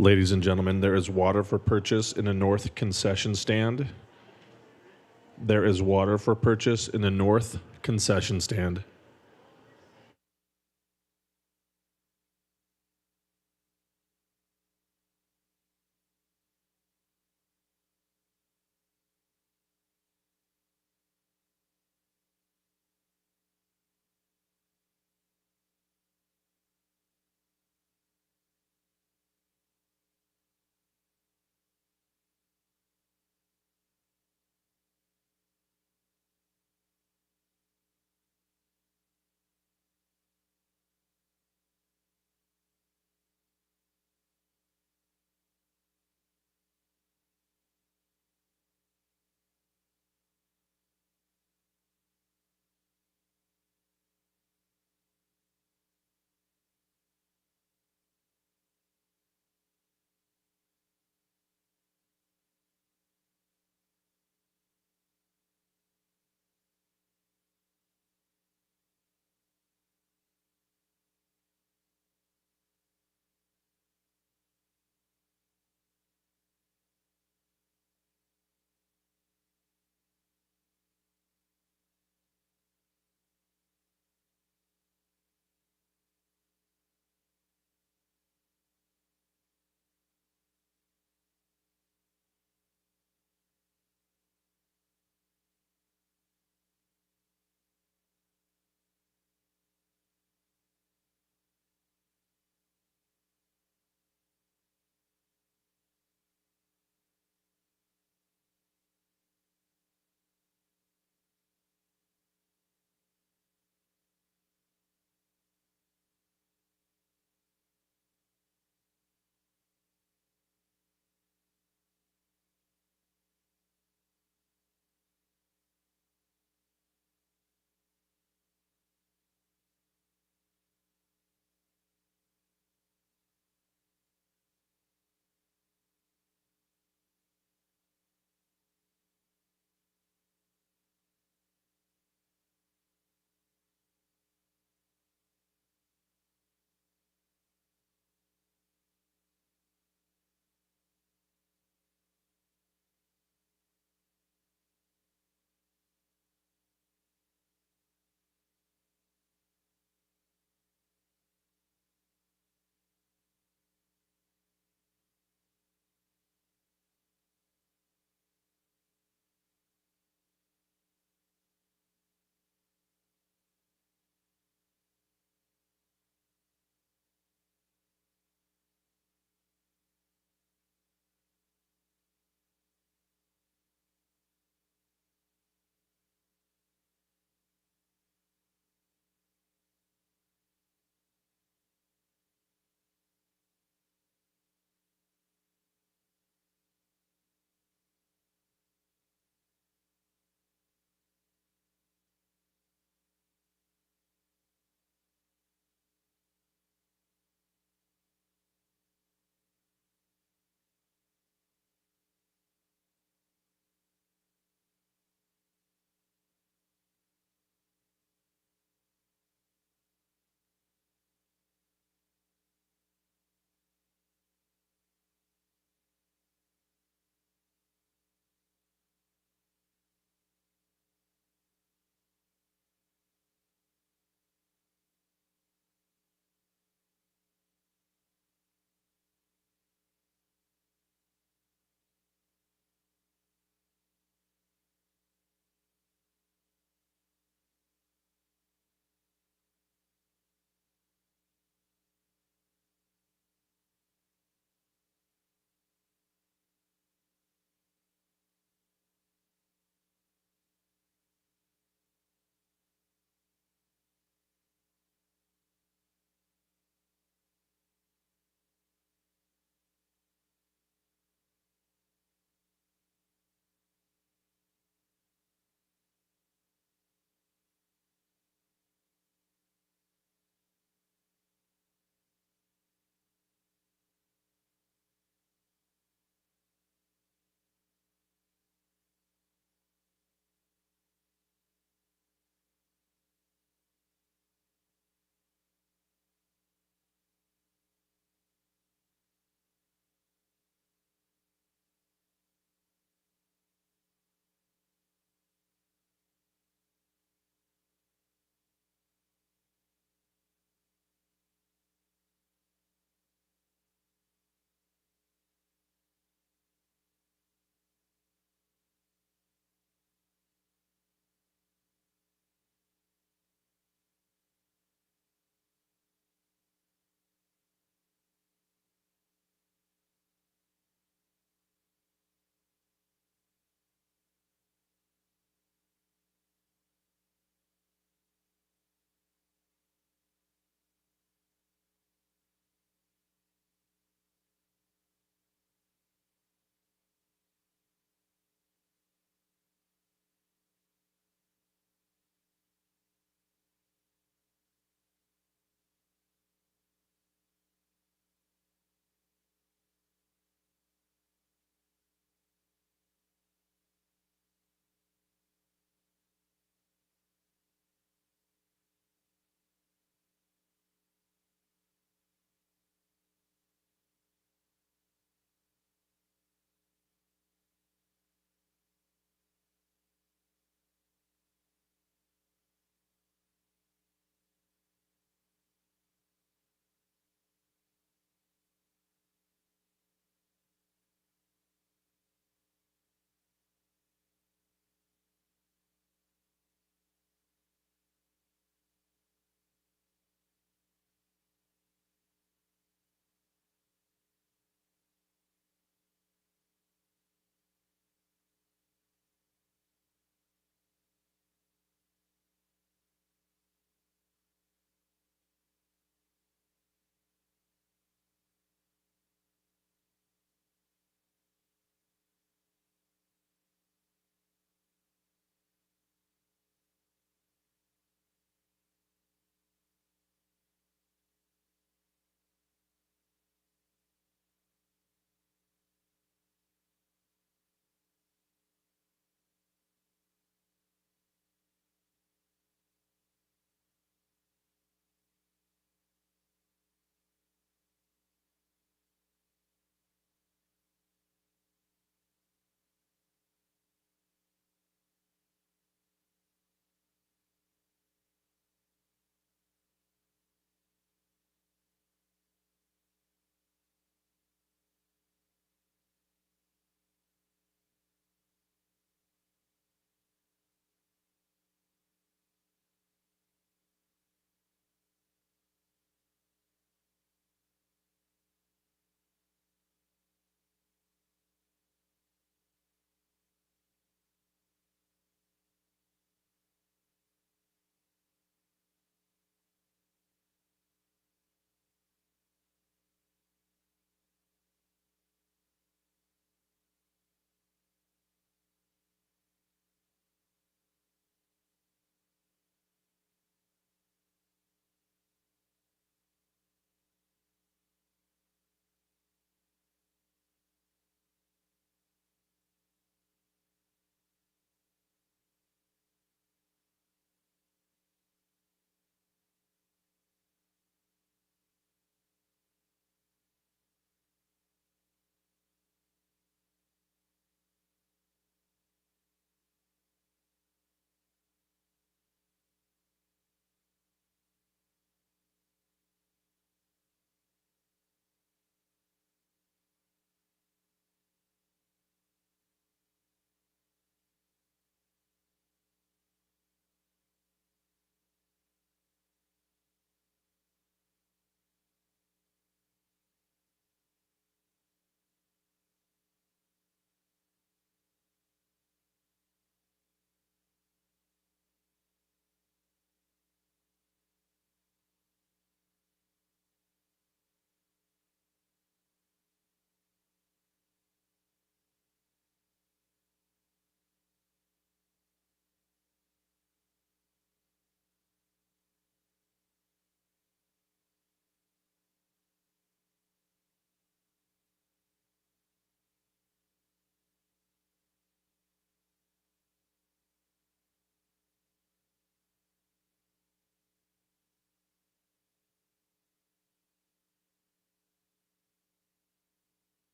Ladies and gentlemen, there is water for purchase in the north concession stand. There is water for purchase in the north concession stand.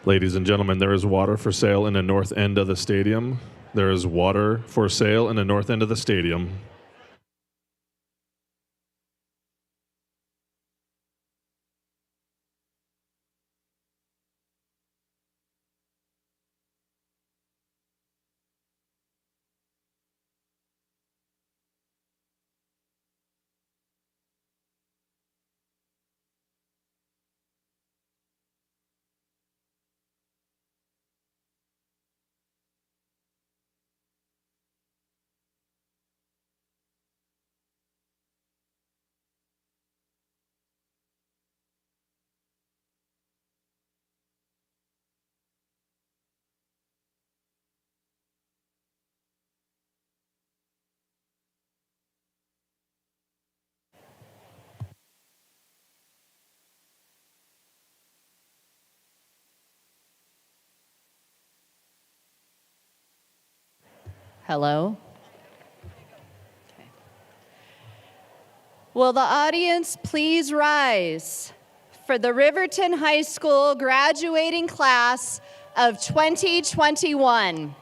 Ladies and gentlemen, there is water for sale in the north end of the stadium. There is water for sale in the north end of the stadium. Hello? Okay. Will the audience please rise for the Riverton High School graduating class of 2021?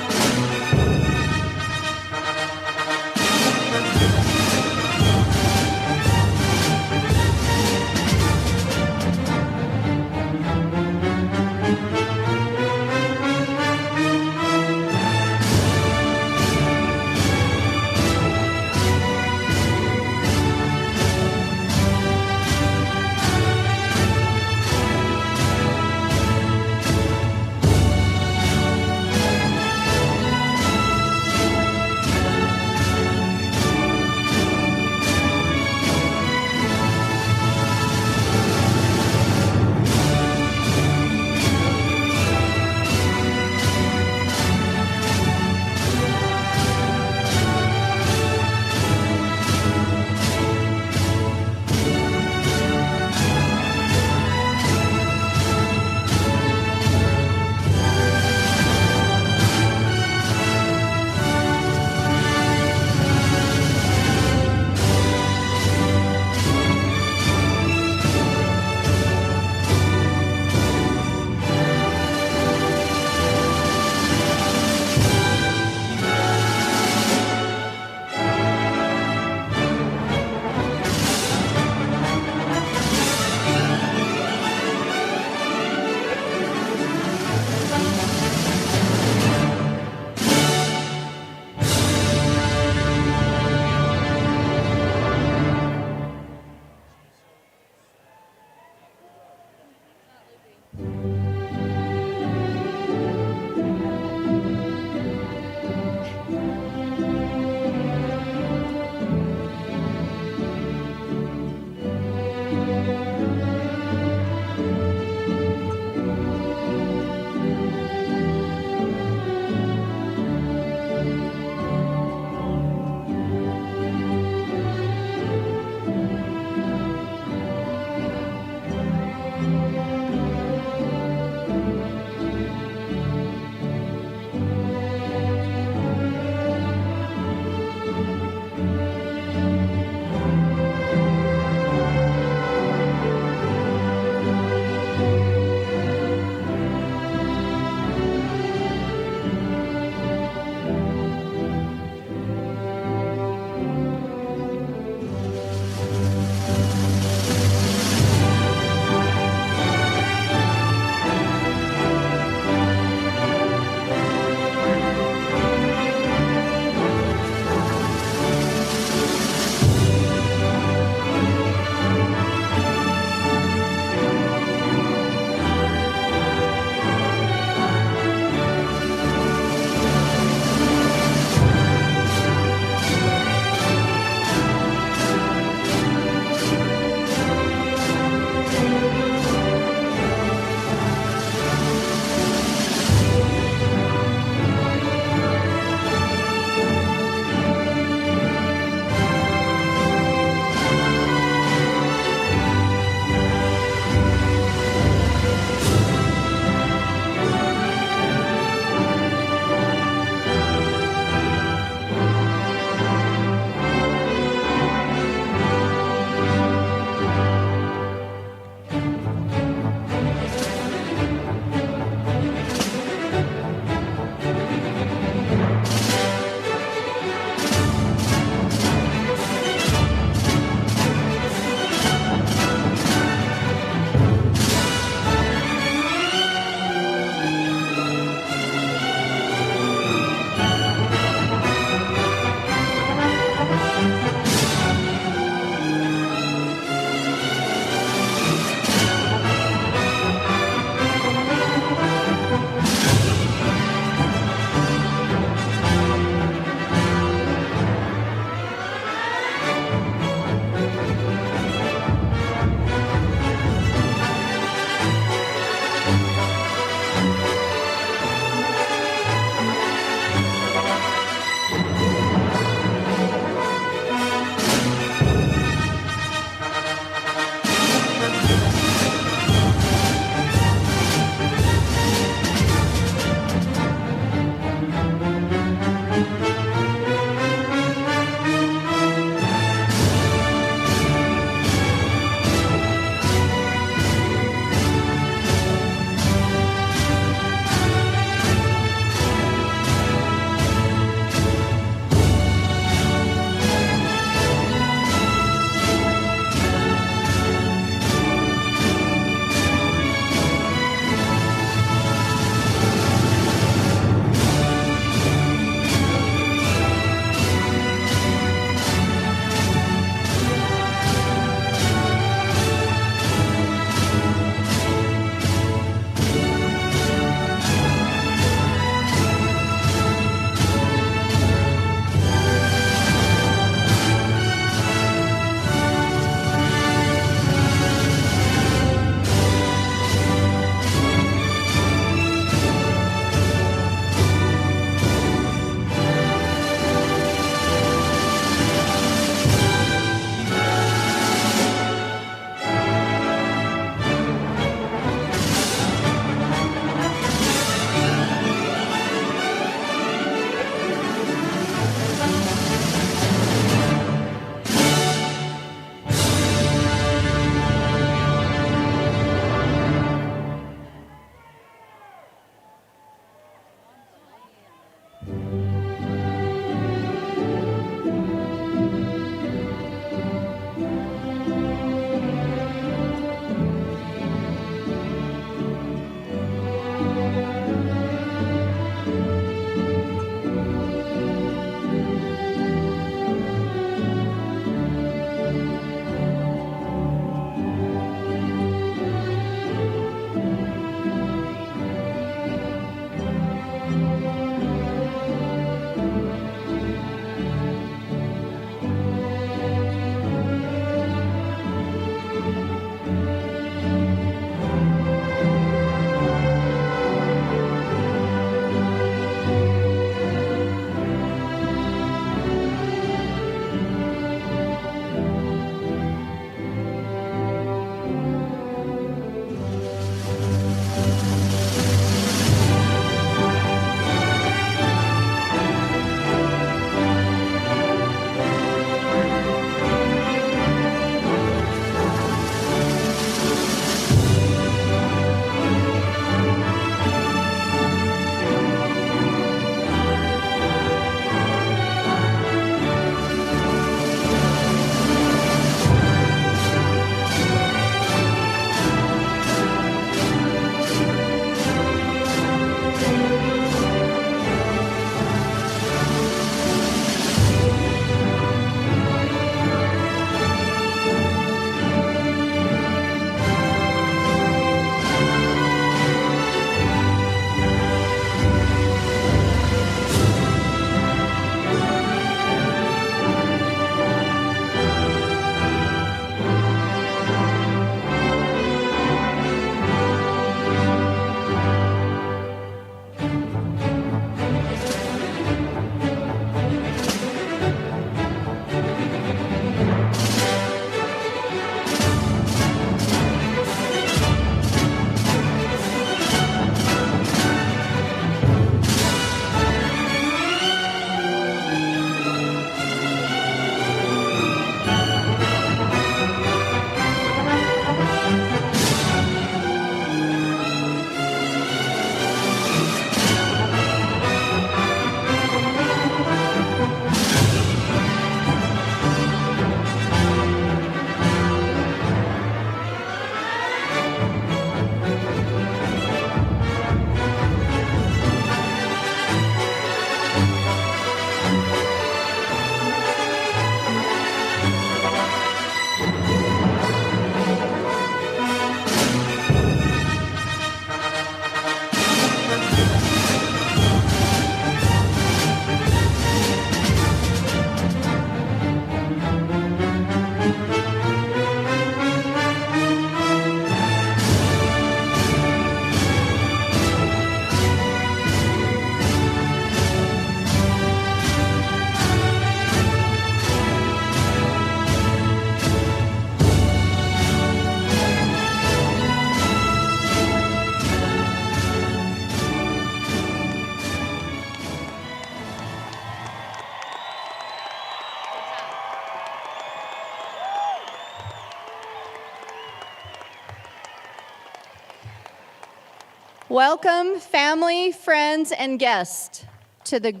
Welcome, family, friends, and guests, to the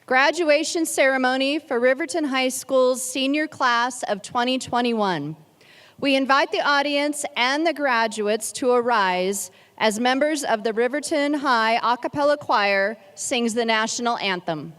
graduation ceremony for Riverton High School's senior class of 2021. We invite the audience and the graduates to arise as members of the Riverton High a cappella choir sings the national anthem.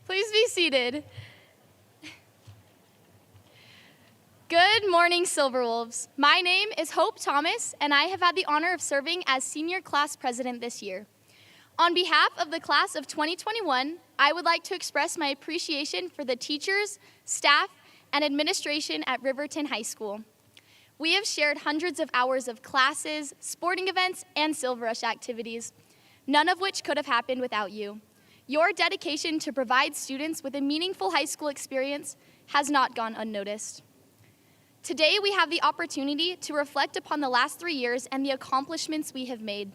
Please be seated. Good morning, Silverwolves. My name is Hope Thomas, and I have had the honor of serving as senior class president this year. On behalf of the class of 2021, I would like to express my appreciation for the teachers, staff, and administration at Riverton High School. We have shared hundreds of hours of classes, sporting events, and Silver Rush activities, none of which could have happened without you. Your dedication to provide students with a meaningful high school experience has not gone unnoticed. Today, we have the opportunity to reflect upon the last 3 years and the accomplishments we have made.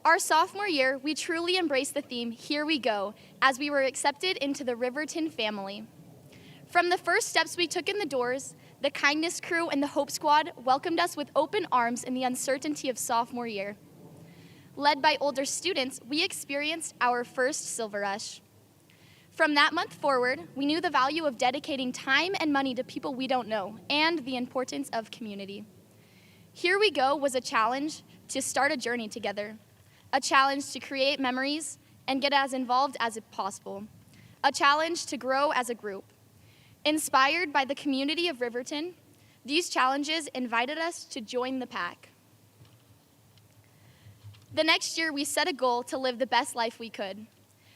Our sophomore year, we truly embraced the theme, "Here we go," as we were accepted into the Riverton family. From the first steps we took in the doors, the Kindness Crew and the Hope Squad welcomed us with open arms in the uncertainty of sophomore year. Led by older students, we experienced our first Silver Rush. From that month forward, we knew the value of dedicating time and money to people we don't know, and the importance of community. Here We Go was a challenge to start a journey together, a challenge to create memories and get as involved as possible, a challenge to grow as a group. Inspired by the community of Riverton, these challenges invited us to join the pack. The next year, we set a goal to live the best life we could.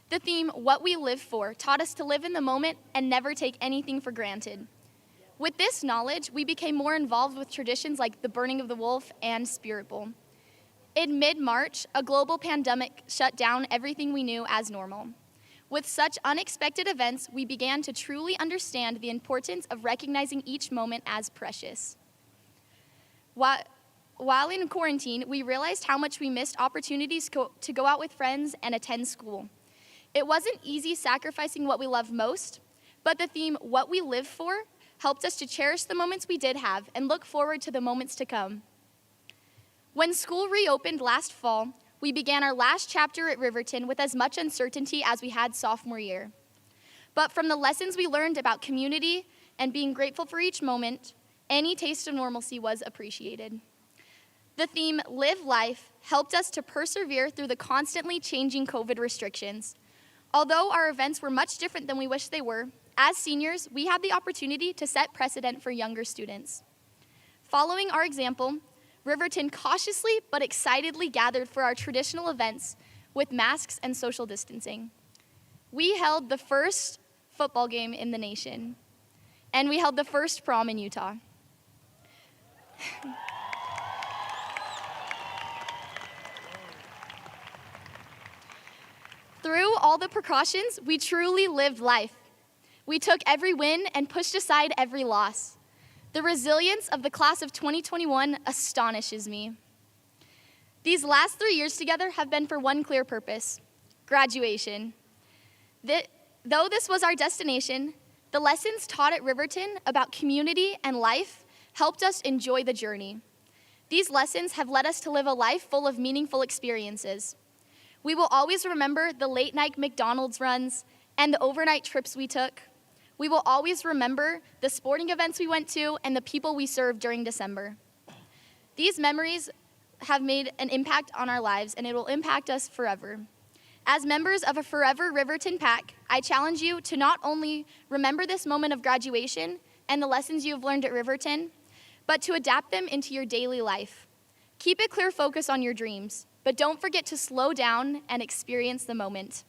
The theme, "What We Live For," taught us to live in the moment and never take anything for granted. With this knowledge, we became more involved with traditions like the Burning of the Wolf and Spirit Bowl. In mid-March, a global pandemic shut down everything we knew as normal. With such unexpected events, we began to truly understand the importance of recognizing each moment as precious. While in quarantine, we realized how much we missed opportunities to go out with friends and attend school. It wasn't easy sacrificing what we love most, but the theme, "What We Live For," helped us to cherish the moments we did have and look forward to the moments to come. When school reopened last fall, we began our last chapter at Riverton with as much uncertainty as we had sophomore year. But from the lessons we learned about community and being grateful for each moment, any taste of normalcy was appreciated. The theme, Live Life, helped us to persevere through the constantly changing COVID restrictions. Although our events were much different than we wished they were, as seniors, we had the opportunity to set precedent for younger students. Following our example, Riverton cautiously but excitedly gathered for our traditional events with masks and social distancing. We held the first football game in the nation, and we held the first prom in Utah. Through all the precautions, we truly lived life. We took every win and pushed aside every loss. The resilience of the class of 2021 astonishes me. These last 3 years together have been for one clear purpose: graduation. Though this was our destination, the lessons taught at Riverton about community and life helped us enjoy the journey. These lessons have led us to live a life full of meaningful experiences. We will always remember the late-night McDonald's runs and the overnight trips we took. We will always remember the sporting events we went to and the people we served during December. These memories have made an impact on our lives, and it will impact us forever. As members of a Forever Riverton Pack, I challenge you to not only remember this moment of graduation and the lessons you have learned at Riverton, but to adapt them into your daily life. Keep a clear focus on your dreams, but don't forget to slow down and experience the moment.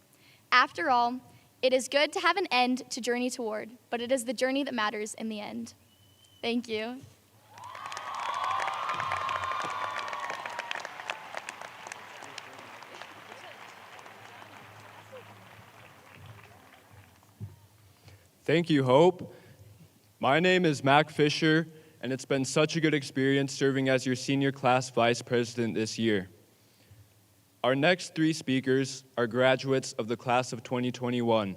After all, it is good to have an end to journey toward, but it is the journey that matters in the end. Thank you. Thank you, Hope. My name is Mack Fisher, and it's been such a good experience serving as your senior class vice president this year. Our next 3 speakers are graduates of the class of 2021.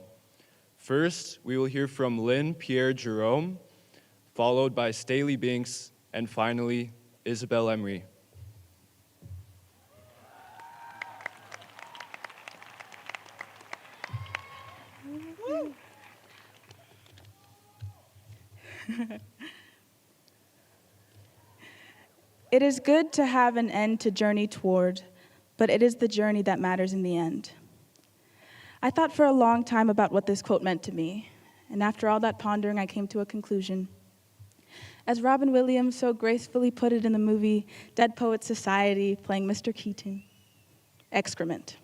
First, we will hear from Lynn, Pierre, Jerome, followed by Staley Binks, and finally, Isabel Emery. It is good to have an end to journey toward, but it is the journey that matters in the end. I thought for a long time about what this quote meant to me, and after all that pondering, I came to a conclusion. As Robin Williams so gracefully put it in the movie Dead Poets Society, playing Mr. Keaton, excrement.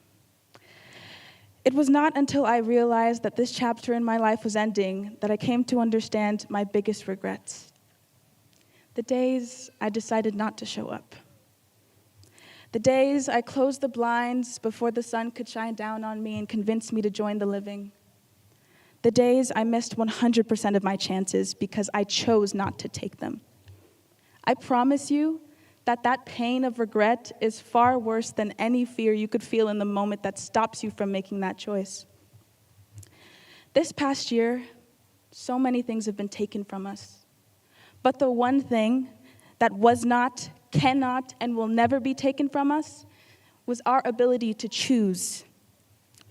It was not until I realized that this chapter in my life was ending that I came to understand my biggest regrets. The days I decided not to show up. The days I closed the blinds before the sun could shine down on me and convince me to join the living. The days I missed 100% of my chances because I chose not to take them. I promise you that pain of regret is far worse than any fear you could feel in the moment that stops you from making that choice. This past year, so many things have been taken from us. But the one thing that was not, cannot, and will never be taken from us was our ability to choose.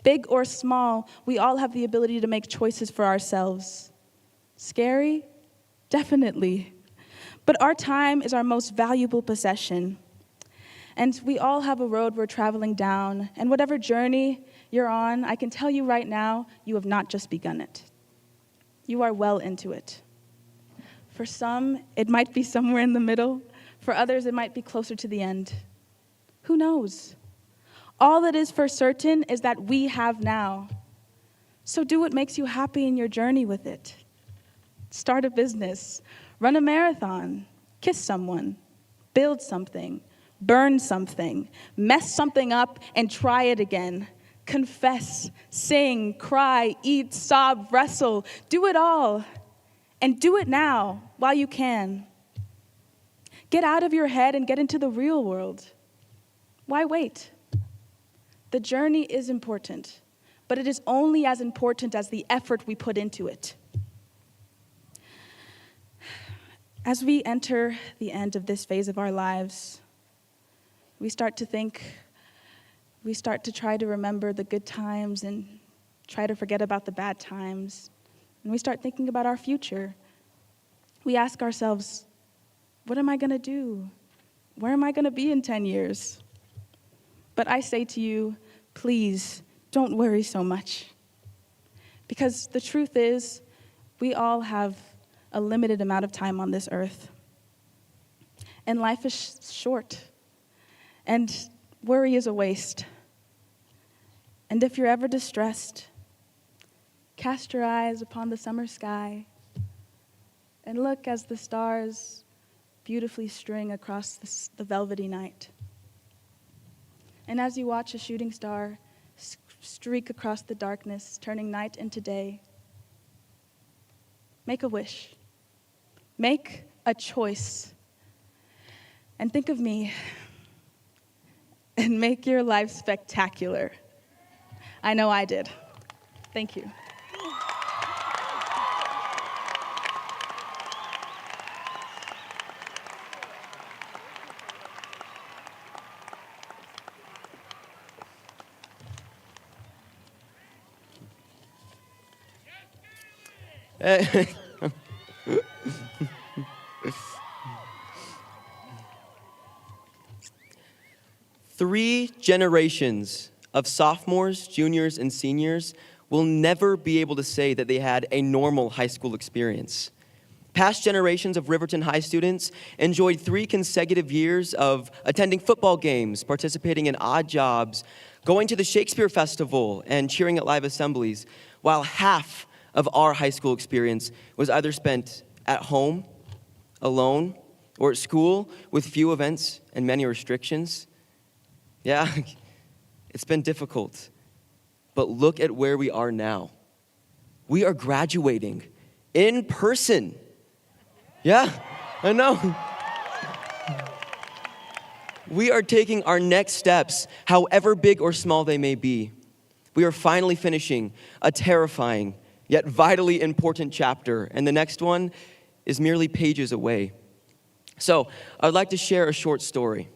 Big or small, we all have the ability to make choices for ourselves. Scary? Definitely. But our time is our most valuable possession. And we all have a road we're traveling down, and whatever journey you're on, I can tell you right now, you have not just begun it. You are well into it. For some, it might be somewhere in the middle. For others, it might be closer to the end. Who knows? All that is for certain is that we have now. So do what makes you happy in your journey with it. Start a business, run a marathon, kiss someone, build something, burn something, mess something up, and try it again. Confess, sing, cry, eat, sob, wrestle. Do it all. And do it now while you can. Get out of your head and get into the real world. Why wait? The journey is important, but it is only as important as the effort we put into it. As we enter the end of this phase of our lives, we start to think, We start to try to remember the good times and try to forget about the bad times. And we start thinking about our future. We ask ourselves, what am I going to do? Where am I going to be in 10 years? But I say to you, please don't worry so much. Because the truth is, we all have a limited amount of time on this earth. And life is short. And worry is a waste. And if you're ever distressed, cast your eyes upon the summer sky and look as the stars beautifully string across the velvety night. And as you watch a shooting star streak across the darkness, turning night into day, make a wish. Make a choice. And think of me. And make your life spectacular. I know I did. Thank you. Three generations of sophomores, juniors, and seniors will never be able to say that they had a normal high school experience. Past generations of Riverton High students enjoyed 3 consecutive years of attending football games, participating in odd jobs, going to the Shakespeare Festival, and cheering at live assemblies, while half of our high school experience was either spent at home, alone, or at school with few events and many restrictions. Yeah, it's been difficult, but look at where we are now. We are graduating in person. Yeah, I know. We are taking our next steps, however big or small they may be. We are finally finishing a terrifying yet vitally important chapter, and the next one is merely pages away. So, I'd like to share a short story.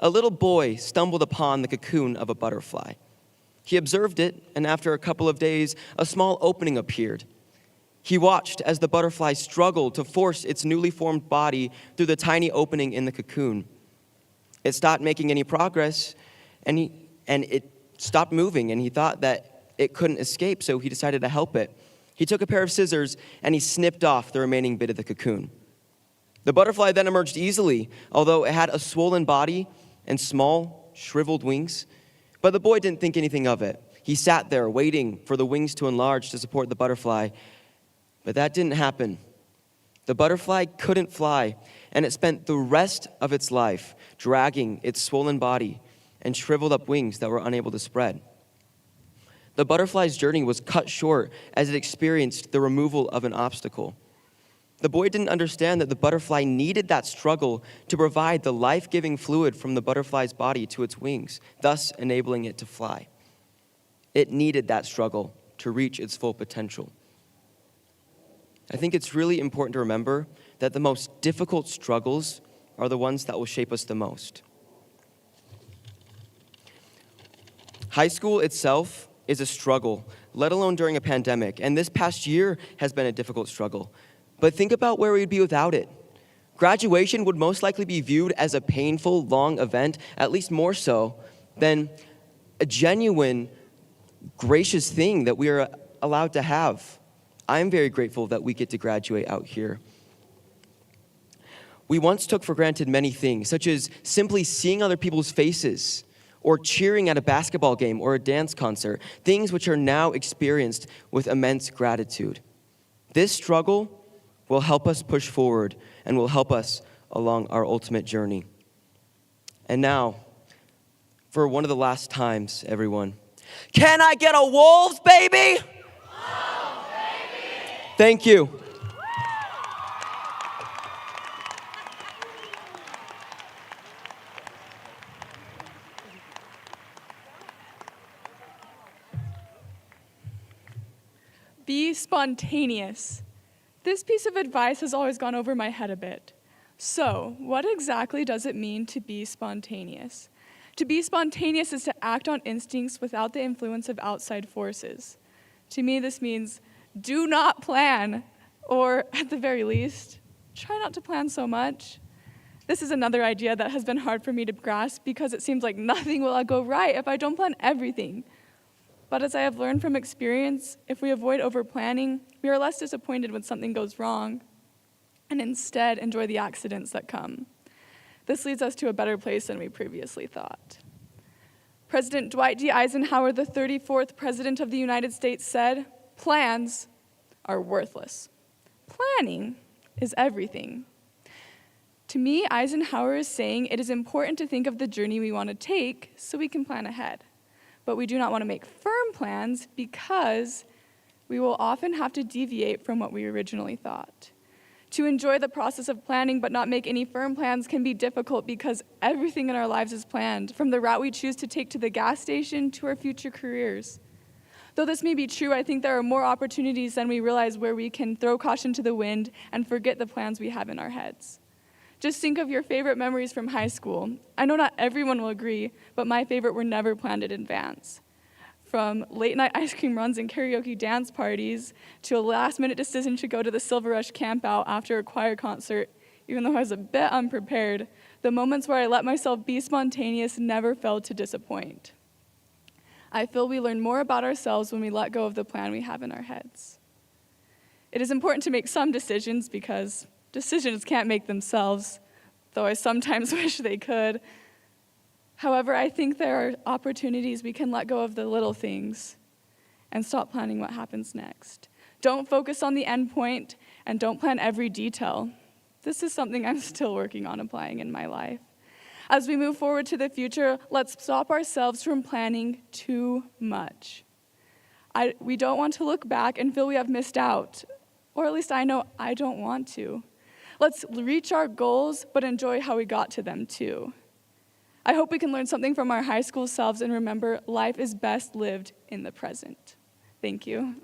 A little boy stumbled upon the cocoon of a butterfly. He observed it, and after a couple of days, a small opening appeared. He watched as the butterfly struggled to force its newly formed body through the tiny opening in the cocoon. It stopped making any progress, and it stopped moving, and he thought that it couldn't escape, so he decided to help it. He took a pair of scissors, and he snipped off the remaining bit of the cocoon. The butterfly then emerged easily, although it had a swollen body and small, shriveled wings. But the boy didn't think anything of it. He sat there waiting for the wings to enlarge to support the butterfly. But that didn't happen. The butterfly couldn't fly, and it spent the rest of its life dragging its swollen body and shriveled up wings that were unable to spread. The butterfly's journey was cut short as it experienced the removal of an obstacle. The boy didn't understand that the butterfly needed that struggle to provide the life-giving fluid from the butterfly's body to its wings, thus enabling it to fly. It needed that struggle to reach its full potential. I think it's really important to remember that the most difficult struggles are the ones that will shape us the most. High school itself is a struggle, let alone during a pandemic, and this past year has been a difficult struggle. But think about where we'd be without it. Graduation would most likely be viewed as a painful, long event, at least more so than a genuine, gracious thing that we are allowed to have. I'm very grateful that we get to graduate out here. We once took for granted many things, such as simply seeing other people's faces, or cheering at a basketball game or a dance concert, things which are now experienced with immense gratitude. This struggle will help us push forward and will help us along our ultimate journey. And now, for one of the last times, everyone, can I get a Wolves, baby? Wolves, baby! Thank you. Be spontaneous. This piece of advice has always gone over my head a bit. So, what exactly does it mean to be spontaneous? To be spontaneous is to act on instincts without the influence of outside forces. To me, this means do not plan, or at the very least, try not to plan so much. This is another idea that has been hard for me to grasp because it seems like nothing will go right if I don't plan everything. But as I have learned from experience, if we avoid over-planning, we are less disappointed when something goes wrong and instead enjoy the accidents that come. This leads us to a better place than we previously thought. President Dwight D. Eisenhower, the 34th President of the United States, said, "Plans are worthless. Planning is everything." To me, Eisenhower is saying it is important to think of the journey we want to take so we can plan ahead. But we do not want to make firm plans because we will often have to deviate from what we originally thought. To enjoy the process of planning but not make any firm plans can be difficult because everything in our lives is planned, from the route we choose to take to the gas station to our future careers. Though this may be true, I think there are more opportunities than we realize where we can throw caution to the wind and forget the plans we have in our heads. Just think of your favorite memories from high school. I know not everyone will agree, but my favorite were never planned in advance. From late-night ice cream runs and karaoke dance parties to a last-minute decision to go to the Silver Rush campout after a choir concert, even though I was a bit unprepared, the moments where I let myself be spontaneous never failed to disappoint. I feel we learn more about ourselves when we let go of the plan we have in our heads. It is important to make some decisions because decisions can't make themselves, though I sometimes wish they could. However, I think there are opportunities we can let go of the little things and stop planning what happens next. Don't focus on the end point and don't plan every detail. This is something I'm still working on applying in my life. As we move forward to the future, let's stop ourselves from planning too much. We don't want to look back and feel we have missed out, or at least I know I don't want to. Let's reach our goals, but enjoy how we got to them too. I hope we can learn something from our high school selves and remember life is best lived in the present. Thank you.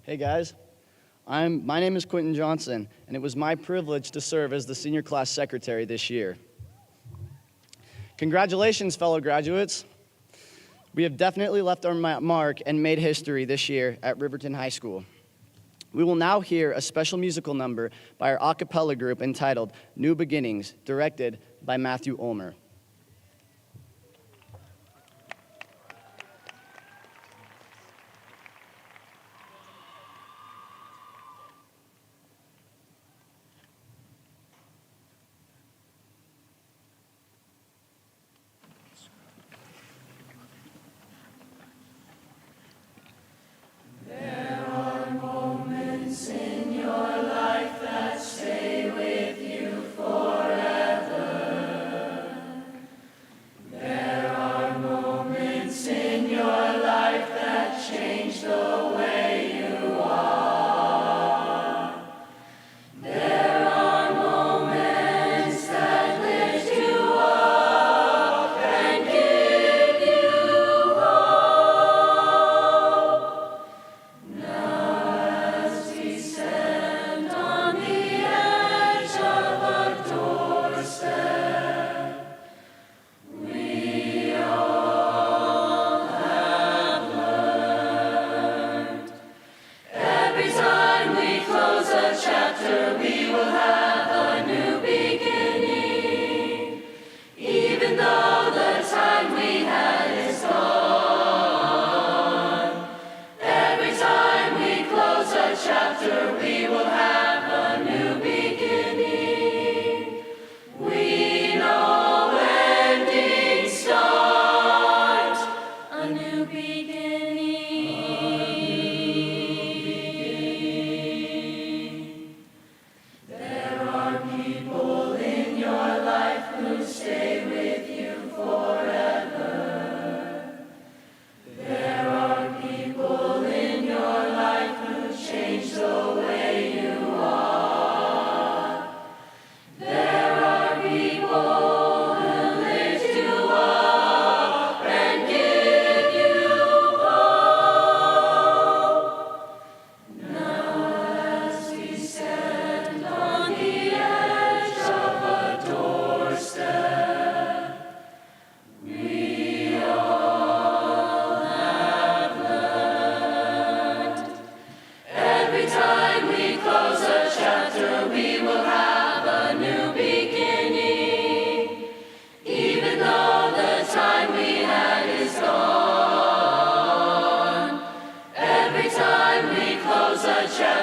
Hey guys, my name is Quentin Johnson, and it was my privilege to serve as the senior class secretary this year. Congratulations, fellow graduates. We have definitely left our mark and made history this year at Riverton High School. We will now hear a special musical number by our a cappella group entitled New Beginnings, directed by Matthew Ulmer.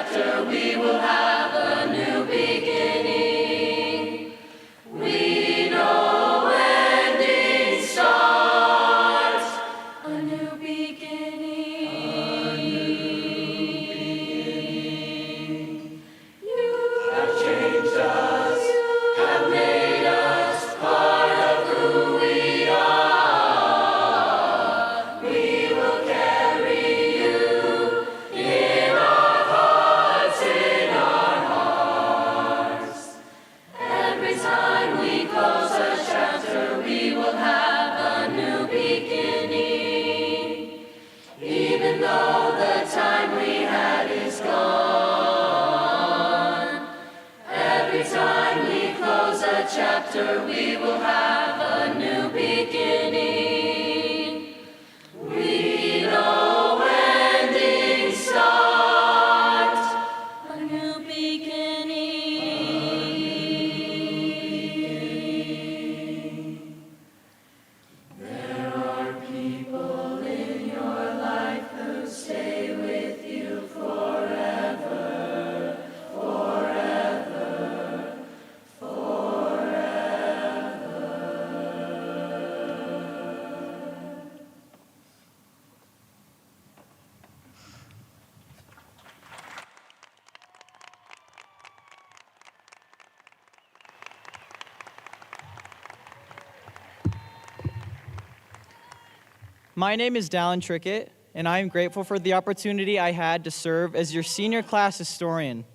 chapter, we will have a new beginning. We know ending starts, a new beginning. A new beginning. You have changed us, have made us part of who we are. We will carry you in our hearts, in our hearts. Every time we close a chapter, we will have a new beginning. Even though the time we had is gone. Every time we close a chapter, we will have a new beginning. We know ending starts, a new beginning. There are people in your life who stay with you forever, forever, forever. My name is Dallin Trickett, and I am grateful for the opportunity I had to serve as your senior class historian.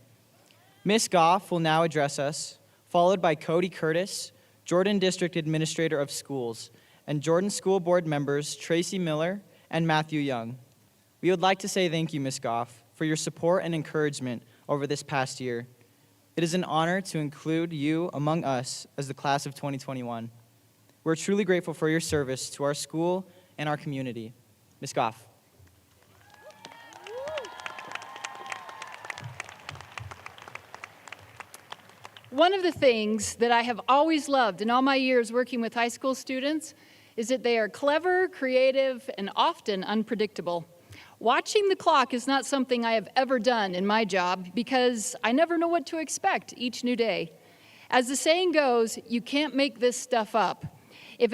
Ms. Goff will now address us, followed by Cody Curtis, Jordan District Administrator of Schools, and Jordan School Board members Tracy Miller and Matthew Young. We would like to say thank you, Ms. Goff, for your support and encouragement over this past year. It is an honor to include you among us as the class of 2021. We're truly grateful for your service to our school and our community. Ms. Goff. One of the things that I have always loved in all my years working with high school students is that they are clever, creative, and often unpredictable. Watching the clock is not something I have ever done in my job because I never know what to expect each new day. As the saying goes, you can't make this stuff up. If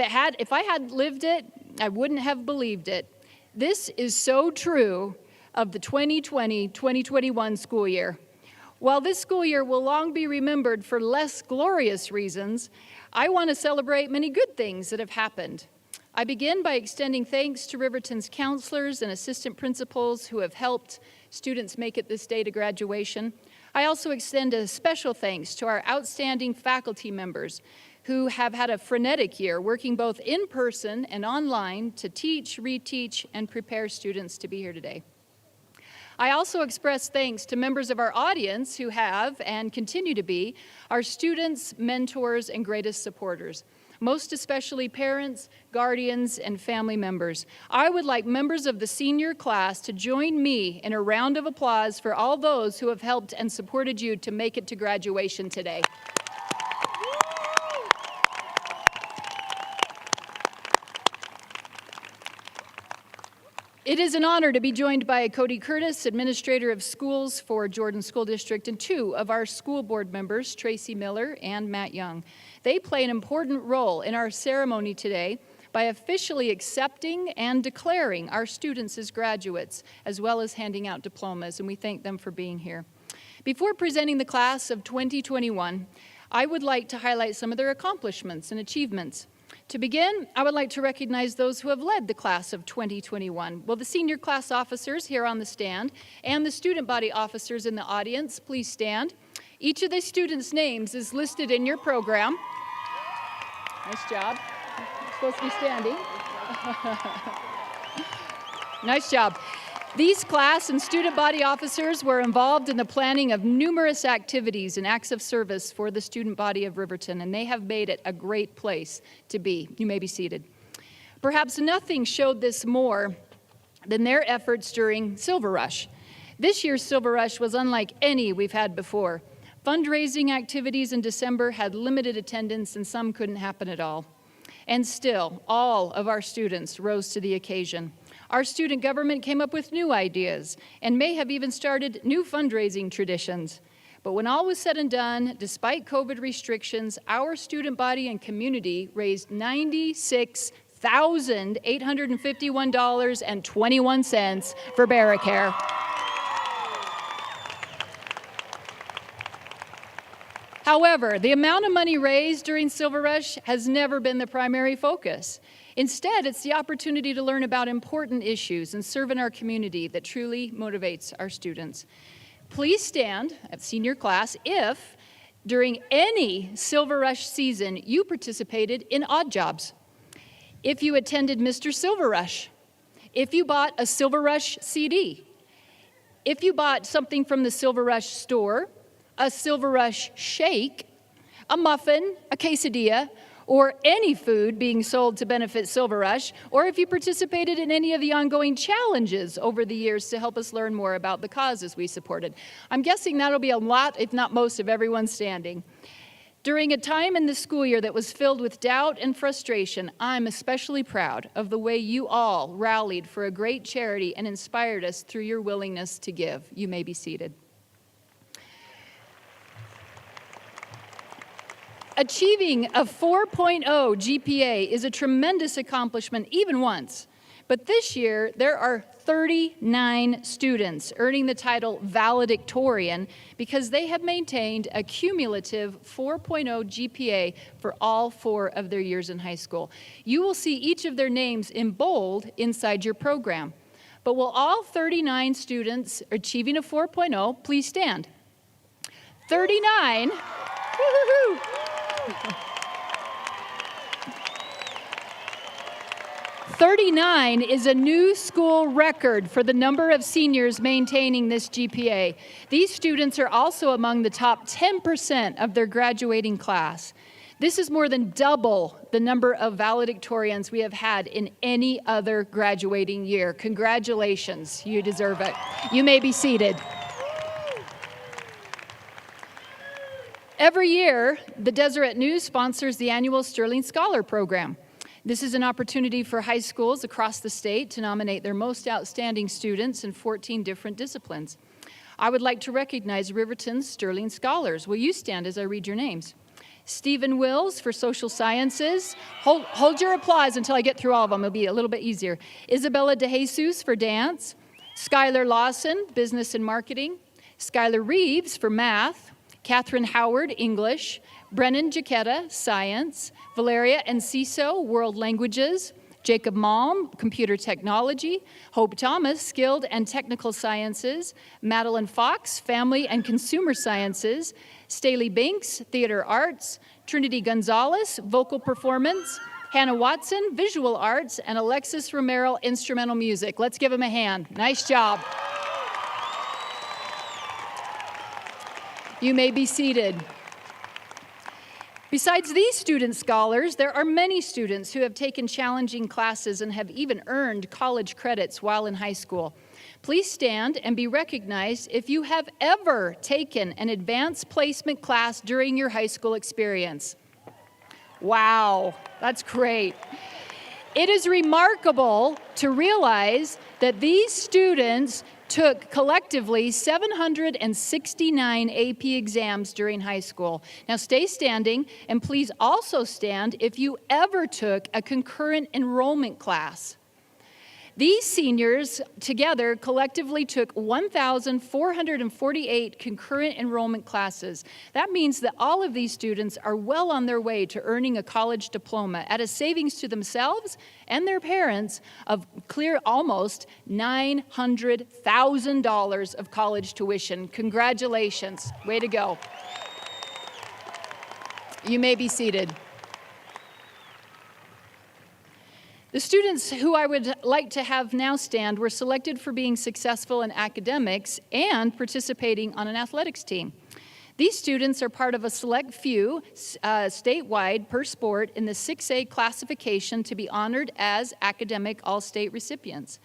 I had lived it, I wouldn't have believed it. This is so true of the 2020-2021 school year. While this school year will long be remembered for less glorious reasons, I want to celebrate many good things that have happened. I begin by extending thanks to Riverton's counselors and assistant principals who have helped students make it this day to graduation. I also extend a special thanks to our outstanding faculty members who have had a frenetic year working both in person and online to teach, reteach, and prepare students to be here today. I also express thanks to members of our audience who have and continue to be our students, mentors, and greatest supporters, most especially parents, guardians, and family members. I would like members of the senior class to join me in a round of applause for all those who have helped and supported you to make it to graduation today. It is an honor to be joined by Cody Curtis, Administrator of Schools for Jordan School District, and two of our school board members, Tracy Miller and Matt Young. They play an important role in our ceremony today by officially accepting and declaring our students as graduates, as well as handing out diplomas, and we thank them for being here. Before presenting the class of 2021, I would like to highlight some of their accomplishments and achievements. To begin, I would like to recognize those who have led the class of 2021. Will the senior class officers here on the stand and the student body officers in the audience please stand? Each of the students' names is listed in your program. Nice job. You're supposed to be standing. Nice job. These class and student body officers were involved in the planning of numerous activities and acts of service for the student body of Riverton, and they have made it a great place to be. You may be seated. Perhaps nothing showed this more than their efforts during Silver Rush. This year's Silver Rush was unlike any we've had before. Fundraising activities in December had limited attendance, and some couldn't happen at all. And still, all of our students rose to the occasion. Our student government came up with new ideas and may have even started new fundraising traditions. But when all was said and done, despite COVID restrictions, our student body and community raised $96,851.21 for Barricare. However, the amount of money raised during Silver Rush has never been the primary focus. Instead, it's the opportunity to learn about important issues and serve in our community that truly motivates our students. Please stand at senior class if, during any Silver Rush season, you participated in odd jobs. If you attended Mr. Silver Rush, if you bought a Silver Rush CD, if you bought something from the Silver Rush store, a Silver Rush shake, a muffin, a quesadilla, or any food being sold to benefit Silver Rush, or if you participated in any of the ongoing challenges over the years to help us learn more about the causes we supported. I'm guessing that'll be a lot, if not most, of everyone standing. During a time in the school year that was filled with doubt and frustration, I'm especially proud of the way you all rallied for a great charity and inspired us through your willingness to give. You may be seated. Achieving a 4.0 GPA is a tremendous accomplishment even once, but this year there are 39 students earning the title valedictorian because they have maintained a cumulative 4.0 GPA for all 4 of their years in high school. You will see each of their names in bold inside your program. But will all 39 students achieving a 4.0 please stand? 39. Woo-hoo-hoo. 39 is a new school record for the number of seniors maintaining this GPA. These students are also among the top 10% of their graduating class. This is more than double the number of valedictorians we have had in any other graduating year. Congratulations, you deserve it. You may be seated. Every year, the Deseret News sponsors the annual Sterling Scholar Program. This is an opportunity for high schools across the state to nominate their most outstanding students in 14 different disciplines. I would like to recognize Riverton's Sterling Scholars. Will you stand as I read your names? Stephen Wills for Social Sciences. Hold your applause until I get through all of them. It'll be a little bit easier. Isabella DeJesus for Dance. Skylar Lawson, Business and Marketing. Skylar Reeves for Math. Catherine Howard, English, Brennan Jaquetta, Science, Valeria Enciso, World Languages, Jacob Malm, Computer Technology, Hope Thomas, Skilled and Technical Sciences, Madeline Fox, Family and Consumer Sciences, Staley Binks, Theater Arts, Trinity Gonzalez, Vocal Performance, Hannah Watson, Visual Arts, and Alexis Romero, Instrumental Music. Let's give them a hand. Nice job. You may be seated. Besides these student scholars, there are many students who have taken challenging classes and have even earned college credits while in high school. Please stand and be recognized if you have ever taken an advanced placement class during your high school experience. Wow, that's great. It is remarkable to realize that these students took collectively 769 AP exams during high school. Now stay standing, and please also stand if you ever took a concurrent enrollment class. These seniors together collectively took 1,448 concurrent enrollment classes. That means that all of these students are well on their way to earning a college diploma at a savings to themselves and their parents of clear almost $900,000 of college tuition. Congratulations. Way to go. You may be seated. The students who I would like to have now stand were selected for being successful in academics and participating on an athletics team. These students are part of a select few statewide per sport in the 6A classification to be honored as academic all-state recipients.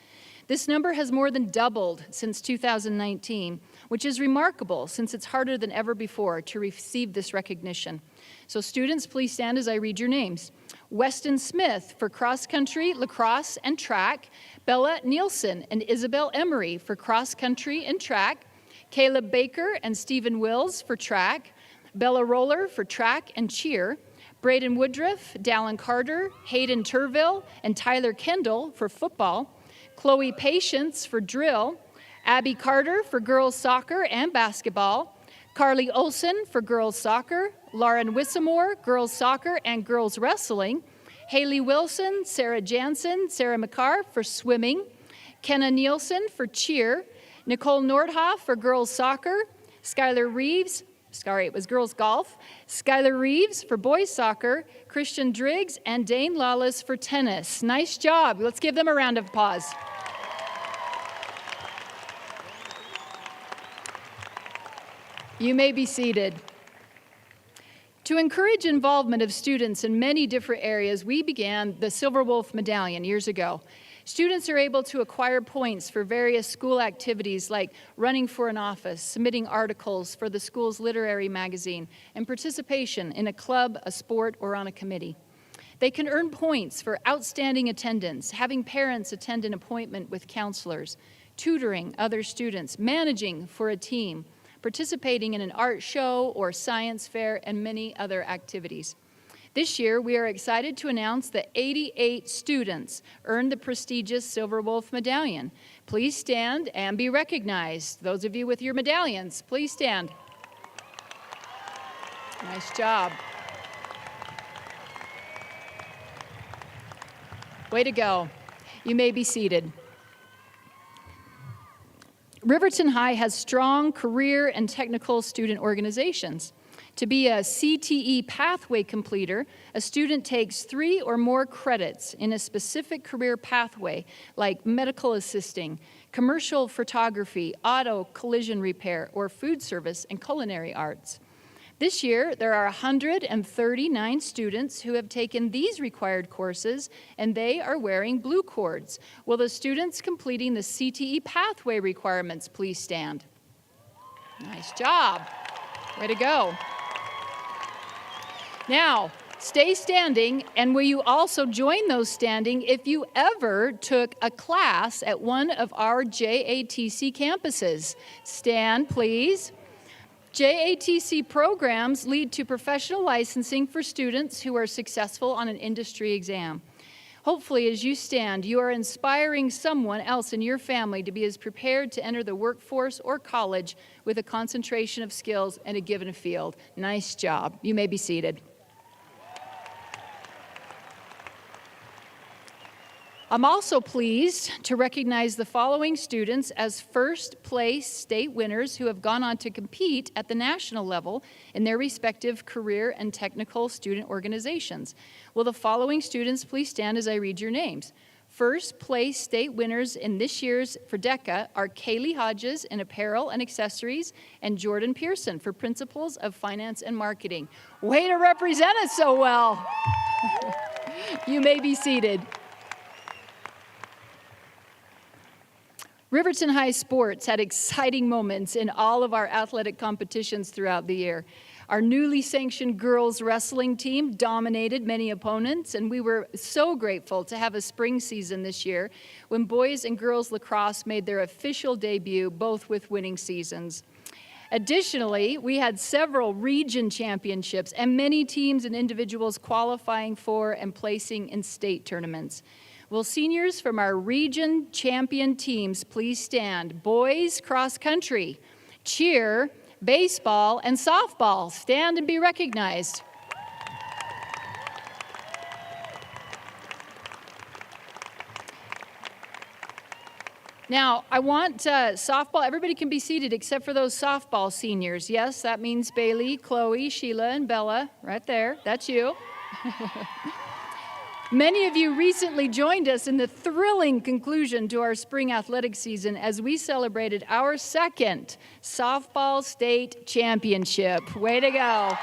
This number has more than doubled since 2019, which is remarkable since it's harder than ever before to receive this recognition. So students, please stand as I read your names. Weston Smith for cross country, lacrosse, and track. Bella Nielsen and Isabel Emery for cross country and track. Caleb Baker and Stephen Wills for track. Bella Roller for track and cheer. Braden Woodruff, Dallin Carter, Hayden Turville, and Tyler Kendall for football. Chloe Patience for drill. Abby Carter for girls soccer and basketball. Carly Olson for girls soccer. Lauren Wissamore, girls soccer and girls wrestling. Haley Wilson, Sarah Jansen, Sarah McCarr for swimming. Kenna Nielsen for cheer. Nicole Nordhoff for girls soccer. Skylar Reeves, it was girls golf. Skylar Reeves for boys soccer. Christian Driggs and Dane Lawless for tennis. Nice job. Let's give them a round of applause. You may be seated. To encourage involvement of students in many different areas, we began the Silver Wolf Medallion years ago. Students are able to acquire points for various school activities like running for an office, submitting articles for the school's literary magazine, and participation in a club, a sport, or on a committee. They can earn points for outstanding attendance, having parents attend an appointment with counselors, tutoring other students, managing for a team, participating in an art show or science fair, and many other activities. This year, we are excited to announce that 88 students earned the prestigious Silver Wolf Medallion. Please stand and be recognized. Those of you with your medallions, please stand. Nice job. Way to go. You may be seated. Riverton High has strong career and technical student organizations. To be a CTE pathway completer, a student takes 3 or more credits in a specific career pathway like medical assisting, commercial photography, auto collision repair, or food service and culinary arts. This year, there are 139 students who have taken these required courses, and they are wearing blue cords. Will the students completing the CTE pathway requirements please stand? Nice job. Way to go. Now, stay standing, and will you also join those standing if you ever took a class at one of our JATC campuses? Stand, please. JATC programs lead to professional licensing for students who are successful on an industry exam. Hopefully, as you stand, you are inspiring someone else in your family to be as prepared to enter the workforce or college with a concentration of skills in a given field. Nice job. You may be seated. I'm also pleased to recognize the following students as first place state winners who have gone on to compete at the national level in their respective career and technical student organizations. Will the following students please stand as I read your names? First place state winners in this year's FRDECA are Kaylee Hodges in apparel and accessories and Jordan Pearson for principles of finance and marketing. Way to represent us so well. You may be seated. Riverton High Sports had exciting moments in all of our athletic competitions throughout the year. Our newly sanctioned girls wrestling team dominated many opponents, and we were so grateful to have a spring season this year when boys and girls lacrosse made their official debut, both with winning seasons. Additionally, we had several region championships and many teams and individuals qualifying for and placing in state tournaments. Will seniors from our region champion teams please stand? Boys cross country, cheer, baseball, and softball. Stand and be recognized. Now, I want softball. Everybody can be seated except for those softball seniors. Yes, that means Bailey, Chloe, Sheila, and Bella. Right there. That's you. Many of you recently joined us in the thrilling conclusion to our spring athletic season as we celebrated our second softball state championship. Way to go.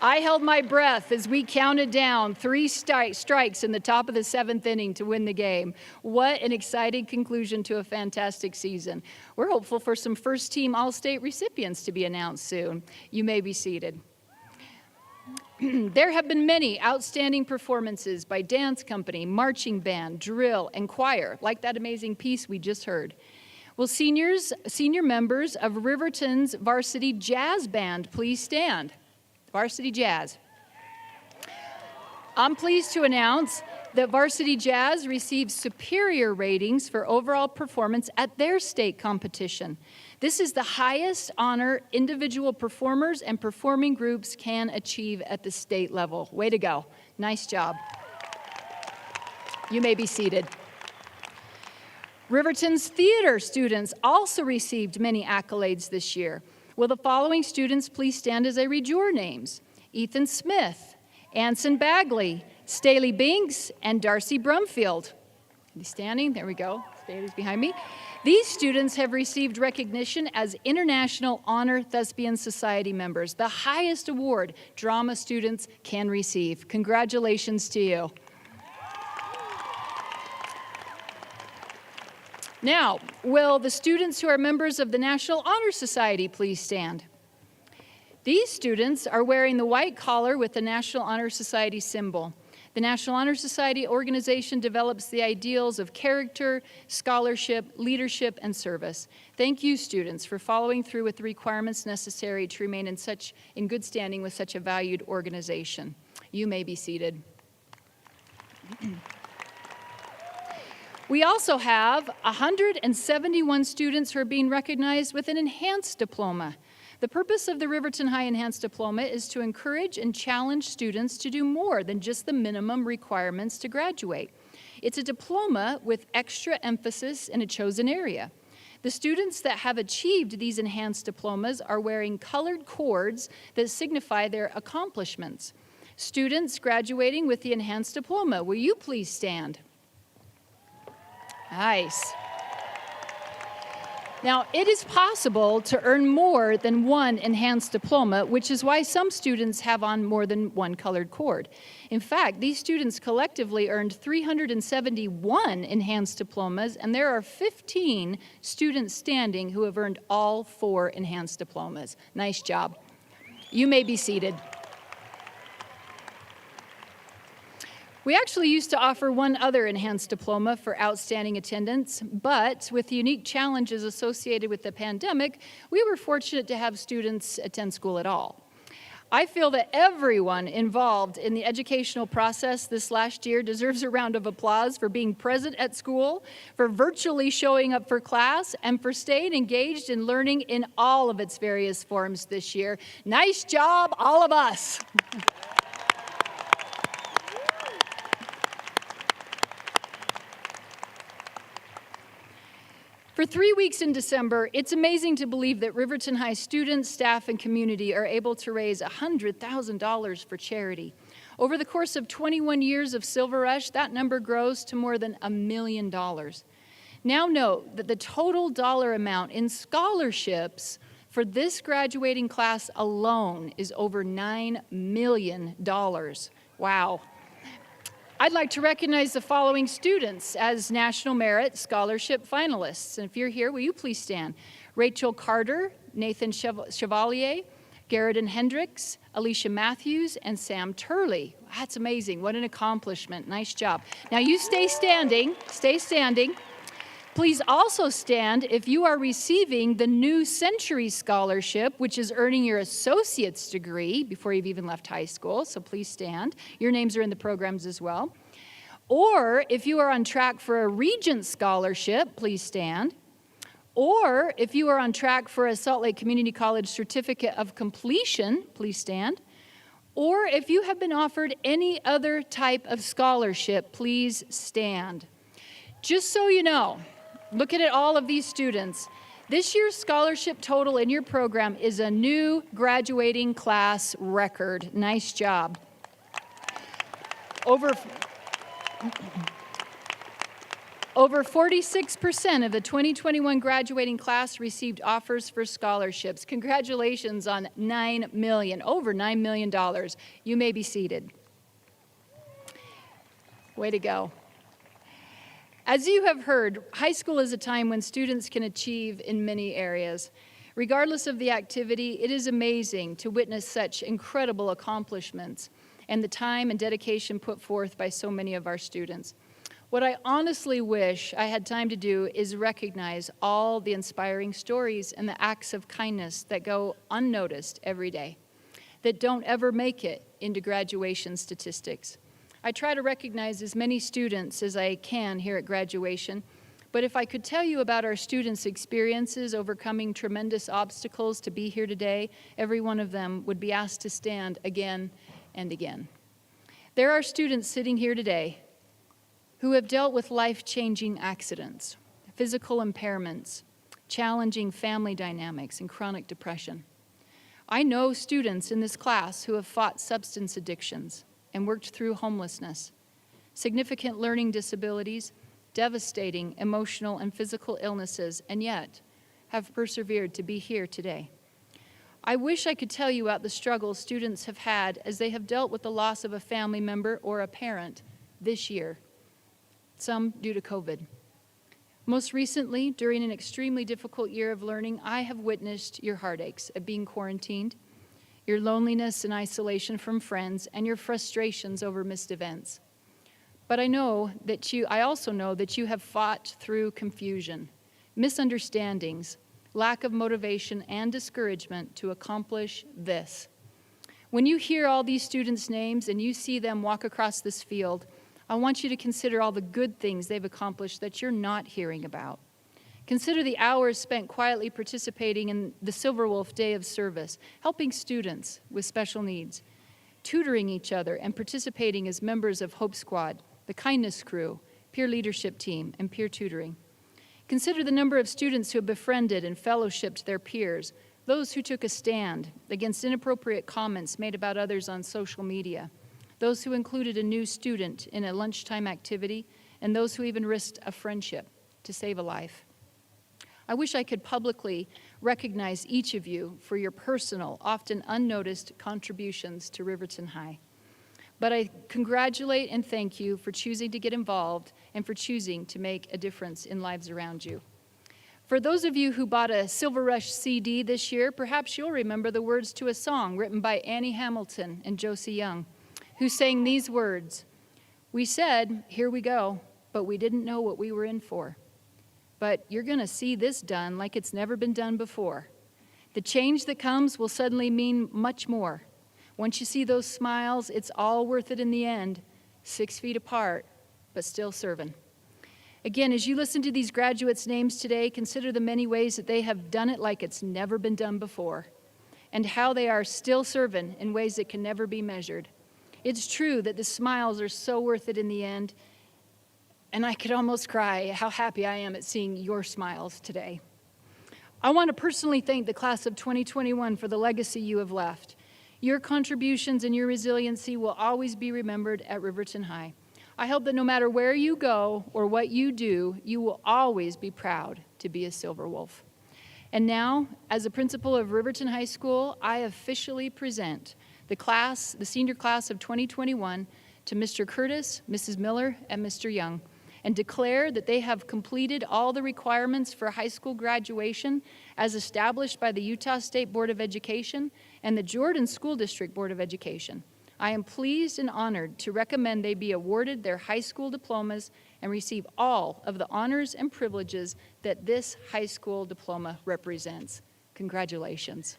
I held my breath as we counted down 3 strikes in the top of the 7th inning to win the game. What an exciting conclusion to a fantastic season. We're hopeful for some first-team All-State recipients to be announced soon. You may be seated. There have been many outstanding performances by dance company, marching band, drill, and choir, like that amazing piece we just heard. Will senior members of Riverton's Varsity Jazz Band please stand? Varsity Jazz. I'm pleased to announce that Varsity Jazz received superior ratings for overall performance at their state competition. This is the highest honor individual performers and performing groups can achieve at the state level. Way to go. Nice job. You may be seated. Riverton's theater students also received many accolades this year. Will the following students please stand as I read your names? Ethan Smith, Anson Bagley, Staley Binks, and Darcy Brumfield. He's standing, there we go, Staley's behind me. These students have received recognition as International Honor Thespian Society members, the highest award drama students can receive. Congratulations to you. Now, will the students who are members of the National Honor Society please stand? These students are wearing the white collar with the National Honor Society symbol. The National Honor Society organization develops the ideals of character, scholarship, leadership, and service. Thank you, students, for following through with the requirements necessary to remain in good standing with such a valued organization. You may be seated. We also have 171 students who are being recognized with an enhanced diploma. The purpose of the Riverton High Enhanced Diploma is to encourage and challenge students to do more than just the minimum requirements to graduate. It's a diploma with extra emphasis in a chosen area. The students that have achieved these enhanced diplomas are wearing colored cords that signify their accomplishments. Students graduating with the enhanced diploma, will you please stand? Nice. Now, it is possible to earn more than one enhanced diploma, which is why some students have on more than one colored cord. In fact, these students collectively earned 371 enhanced diplomas, and there are 15 students standing who have earned all 4 enhanced diplomas. Nice job. You may be seated. We actually used to offer one other enhanced diploma for outstanding attendance, but with the unique challenges associated with the pandemic, we were fortunate to have students attend school at all. I feel that everyone involved in the educational process this last year deserves a round of applause for being present at school, for virtually showing up for class, and for staying engaged in learning in all of its various forms this year. Nice job, all of us. For 3 weeks in December, it's amazing to believe that Riverton High students, staff, and community are able to raise $100,000 for charity. Over the course of 21 years of Silver Rush, that number grows to more than $1 million. Now note that the total dollar amount in scholarships for this graduating class alone is over $9 million. Wow. I'd like to recognize the following students as National Merit Scholarship finalists. And if you're here, will you please stand? Rachel Carter, Nathan Chevalier, Garrett Hendricks, Alicia Matthews, and Sam Turley. That's amazing. What an accomplishment. Nice job. Now you stay standing. Stay standing. Please also stand if you are receiving the New Century Scholarship, which is earning your associate's degree before you've even left high school, so please stand. Your names are in the programs as well. Or if you are on track for a Regent Scholarship, please stand. Or if you are on track for a Salt Lake Community College Certificate of Completion, please stand. Or if you have been offered any other type of scholarship, please stand. Just so you know, looking at all of these students, this year's scholarship total in your program is a new graduating class record. Nice job. Over 46% of the 2021 graduating class received offers for scholarships. Congratulations on over $9 million. You may be seated. Way to go. As you have heard, high school is a time when students can achieve in many areas. Regardless of the activity, it is amazing to witness such incredible accomplishments and the time and dedication put forth by so many of our students. What I honestly wish I had time to do is recognize all the inspiring stories and the acts of kindness that go unnoticed every day, that don't ever make it into graduation statistics. I try to recognize as many students as I can here at graduation, but if I could tell you about our students' experiences overcoming tremendous obstacles to be here today, every one of them would be asked to stand again and again. There are students sitting here today who have dealt with life-changing accidents, physical impairments, challenging family dynamics, and chronic depression. I know students in this class who have fought substance addictions and worked through homelessness, significant learning disabilities, devastating emotional and physical illnesses, and yet have persevered to be here today. I wish I could tell you about the struggles students have had as they have dealt with the loss of a family member or a parent this year, some due to COVID. Most recently, during an extremely difficult year of learning, I have witnessed your heartaches of being quarantined, your loneliness and isolation from friends, and your frustrations over missed events. But I also know that you have fought through confusion, misunderstandings, lack of motivation, and discouragement to accomplish this. When you hear all these students' names and you see them walk across this field, I want you to consider all the good things they've accomplished that you're not hearing about. Consider the hours spent quietly participating in the Silver Wolf Day of Service, helping students with special needs, tutoring each other, and participating as members of Hope Squad, the Kindness Crew, peer leadership team, and peer tutoring. Consider the number of students who have befriended and fellowshipped their peers, those who took a stand against inappropriate comments made about others on social media, those who included a new student in a lunchtime activity, and those who even risked a friendship to save a life. I wish I could publicly recognize each of you for your personal, often unnoticed contributions to Riverton High. But I congratulate and thank you for choosing to get involved and for choosing to make a difference in lives around you. For those of you who bought a Silver Rush CD this year, perhaps you'll remember the words to a song written by Annie Hamilton and Josie Young, who sang these words: "We said, here we go, but we didn't know what we were in for. But you're going to see this done like it's never been done before. The change that comes will suddenly mean much more. Once you see those smiles, it's all worth it in the end, 6 feet apart, but still serving." Again, as you listen to these graduates' names today, consider the many ways that they have done it like it's never been done before, and how they are still serving in ways that can never be measured. It's true that the smiles are so worth it in the end, and I could almost cry how happy I am at seeing your smiles today. I want to personally thank the class of 2021 for the legacy you have left. Your contributions and your resiliency will always be remembered at Riverton High. I hope that no matter where you go or what you do, you will always be proud to be a Silver Wolf. And now, as a principal of Riverton High School, I officially present the senior class of 2021 to Mr. Curtis, Mrs. Miller, and Mr. Young, and declare that they have completed all the requirements for high school graduation as established by the Utah State Board of Education and the Jordan School District Board of Education. I am pleased and honored to recommend they be awarded their high school diplomas and receive all of the honors and privileges that this high school diploma represents. Congratulations.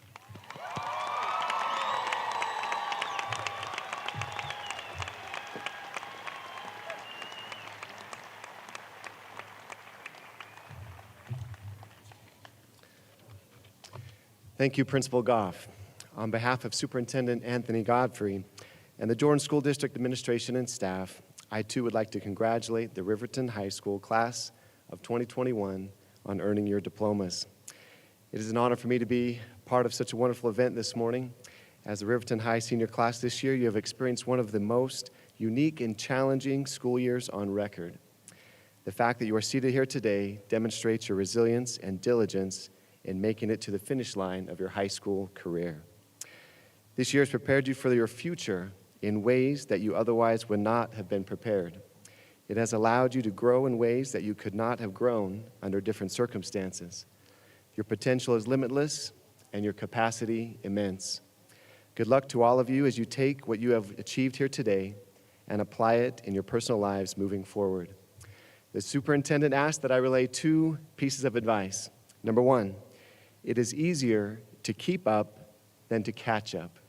Thank you, Principal Goff. On behalf of Superintendent Anthony Godfrey and the Jordan School District Administration and staff, I too would like to congratulate the Riverton High School class of 2021 on earning your diplomas. It is an honor for me to be part of such a wonderful event this morning. As the Riverton High senior class this year, you have experienced one of the most unique and challenging school years on record. The fact that you are seated here today demonstrates your resilience and diligence in making it to the finish line of your high school career. This year has prepared you for your future in ways that you otherwise would not have been prepared. It has allowed you to grow in ways that you could not have grown under different circumstances. Your potential is limitless and your capacity immense. Good luck to all of you as you take what you have achieved here today and apply it in your personal lives moving forward. The superintendent asked that I relay 2 pieces of advice. Number 1, it is easier to keep up than to catch up.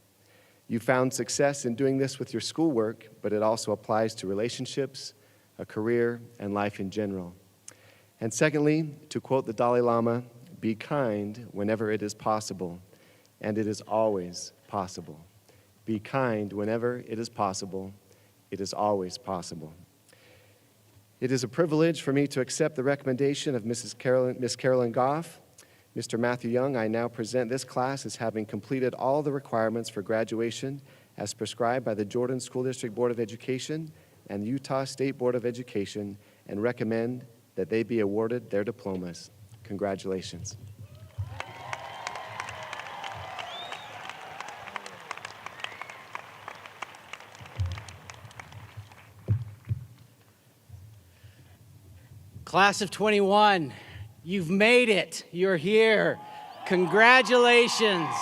You found success in doing this with your schoolwork, but it also applies to relationships, a career, and life in general. And secondly, to quote the Dalai Lama, be kind whenever it is possible, and it is always possible. Be kind whenever it is possible, it is always possible. It is a privilege for me to accept the recommendation of Miss Carolyn Goff. Mr. Matthew Young, I now present this class as having completed all the requirements for graduation as prescribed by the Jordan School District Board of Education and the Utah State Board of Education, and recommend that they be awarded their diplomas. Congratulations. Class of 21, you've made it. You're here. Congratulations.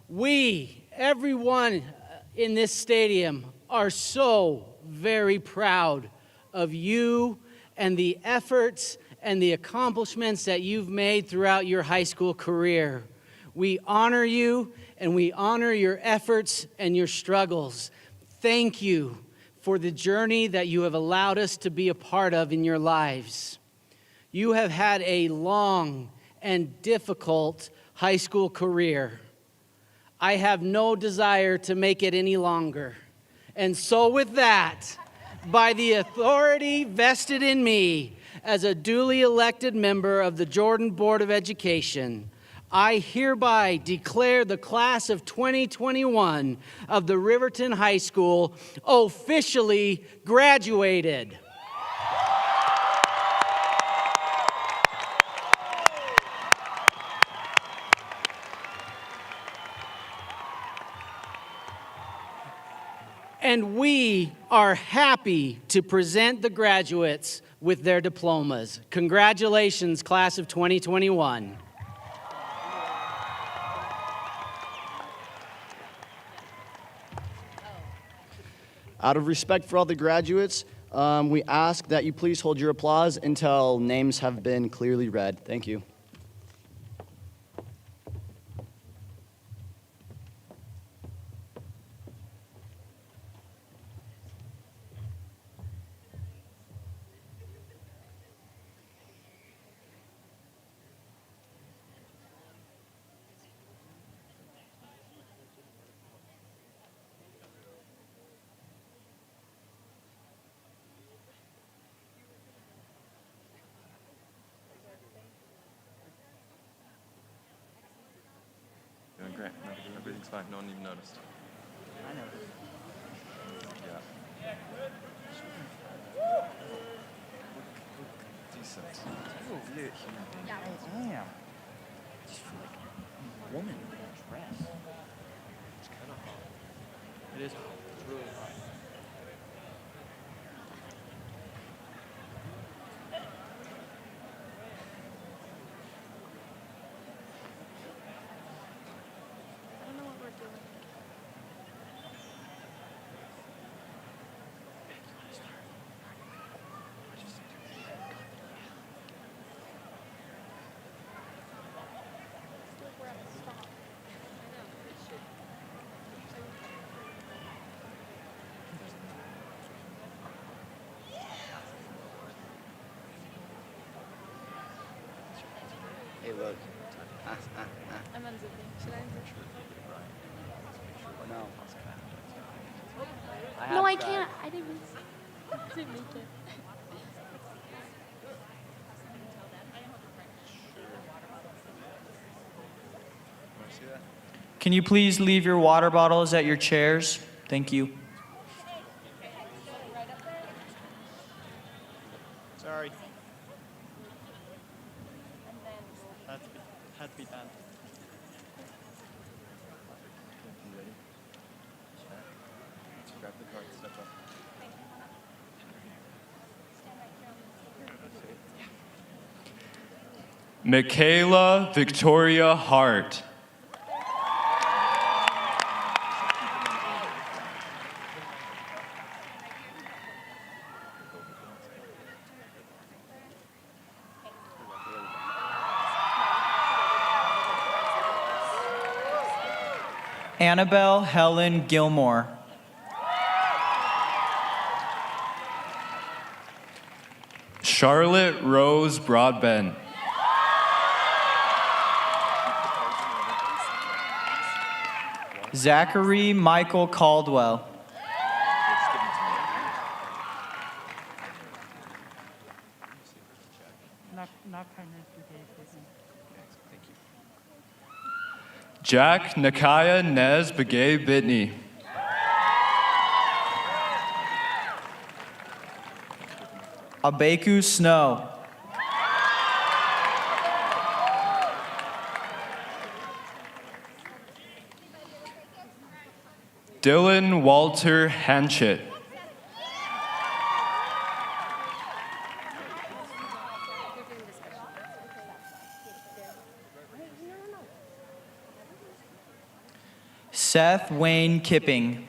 We, everyone in this stadium, are so very proud of you and the efforts and the accomplishments that you've made throughout your high school career. We honor you and we honor your efforts and your struggles. Thank you for the journey that you have allowed us to be a part of in your lives. You have had a long and difficult high school career. I have no desire to make it any longer. And so with that, by the authority vested in me as a duly elected member of the Jordan Board of Education, I hereby declare the class of 2021 of the Riverton High School officially graduated. And we are happy to present the graduates with their diplomas. Congratulations, class of 2021. Out of respect for all the graduates, we ask that you please hold your applause until names have been clearly read. Thank you. Doing great. No, everything's fine. No one even noticed. I know. Yeah. Decent. Oh, you're a human being. I am. Just feel like a woman in a dress. It's kind of hot. It is hot. It's really hot. Hey, look. I'm unzipping. Should I unzip? No. No, I can't. I didn't make it. Can you please leave your water bottles at your chairs? Thank you. Had to be done. You ready? Grab the card, step up. Michaela Victoria Hart. Annabelle Helen Gilmore. Charlotte Rose Broadbent. Zachary Michael Caldwell. Jack Nakaya Nez Begay Bitney. Abeku Snow. Dylan Walter Hanchett. Seth Wayne Kipping.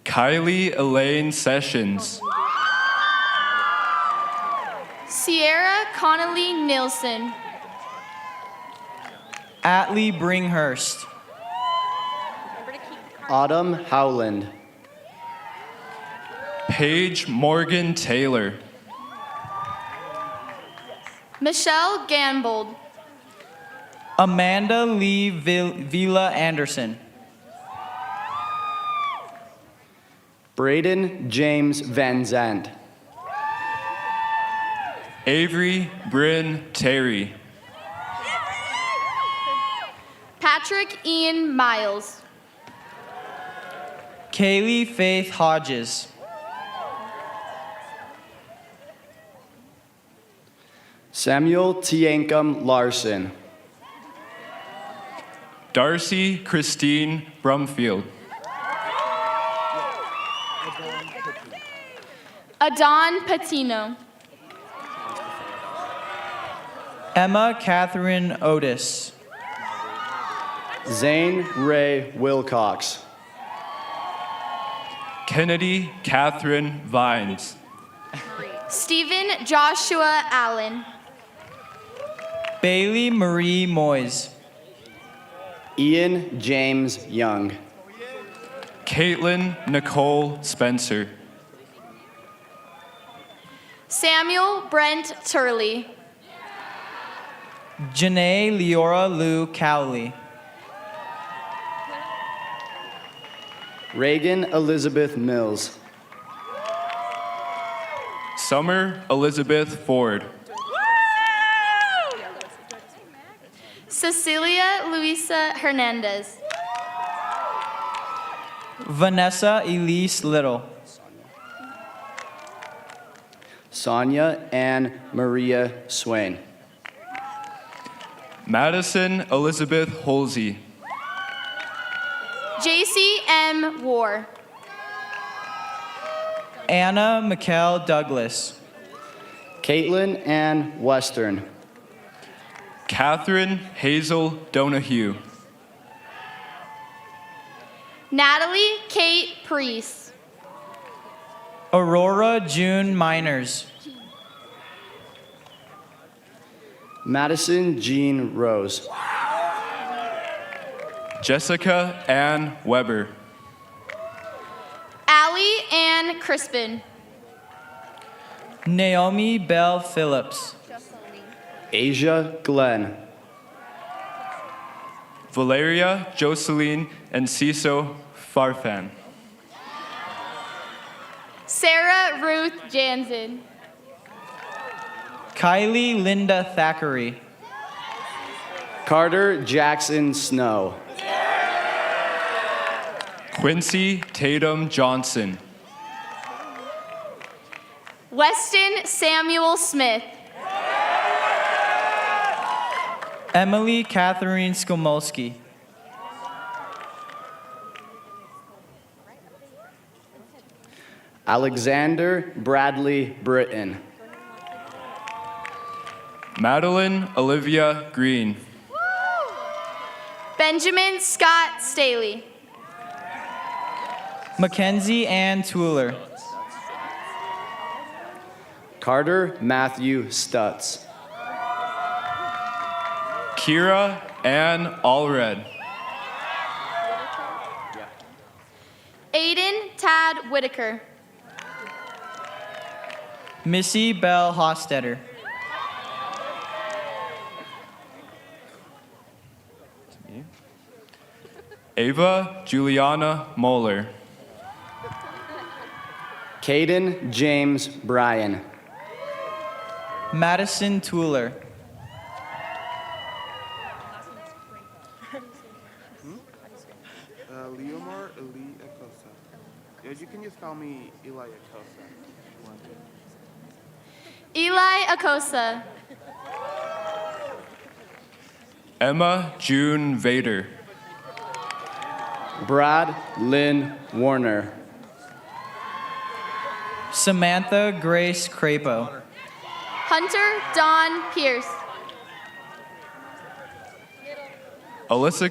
Kylie Elaine Sessions. Sierra Connolly Nilsson. Atlee Bringhurst. Autumn Howland. Paige Morgan Taylor. Michelle Gambold. Amanda Lee Vila Anderson. Braden James Van Zandt. Avery Bryn Terry. Patrick Ian Miles. Kaylee Faith Hodges. Samuel Tiankam Larson. Darcy Christine Brumfield. Adon Patino. Emma Catherine Otis. Zane Ray Wilcox. Kennedy Catherine Vines. Stephen Joshua Allen. Bailey Marie Moyes. Ian James Young. Caitlin Nicole Spencer. Samuel Brent Turley. Janae Leora Lou Cowley. Reagan Elizabeth Mills. Summer Elizabeth Ford. Cecilia Luisa Hernandez. Vanessa Elise Little. Sonia Ann Maria Swain. Madison Elizabeth Holsey. JC M. War. Anna McKell Douglas. Caitlin Ann Western. Catherine Hazel Donahue. Natalie Kate Priest. Aurora June Miners. Madison Jean Rose. Jessica Ann Weber. Allie Ann Crispin. Naomi Bell Phillips. Asia Glenn. Valeria Jocelyn Enciso Farfan. Sarah Ruth Jansen. Kylie Linda Thackeray. Carter Jackson Snow. Quincy Tatum Johnson. Weston Samuel Smith. Emily Catherine Skomolski. Alexander Bradley Britton. Madeline Olivia Green. Benjamin Scott Staley. Mackenzie Ann Tueller. Carter Matthew Stutz. Kira Ann Allred. Aiden Tad Whitaker. Missy Bell Hostetter. Ava Juliana Moeller. Caden James Bryan. Madison Tueller. Leomar Eli Acosta. Yeah, you can just call me Eli Acosta. Eli Acosta. Emma June Vader. Brad Lynn Warner. Samantha Grace Crapo. Hunter Don Pierce. Alyssa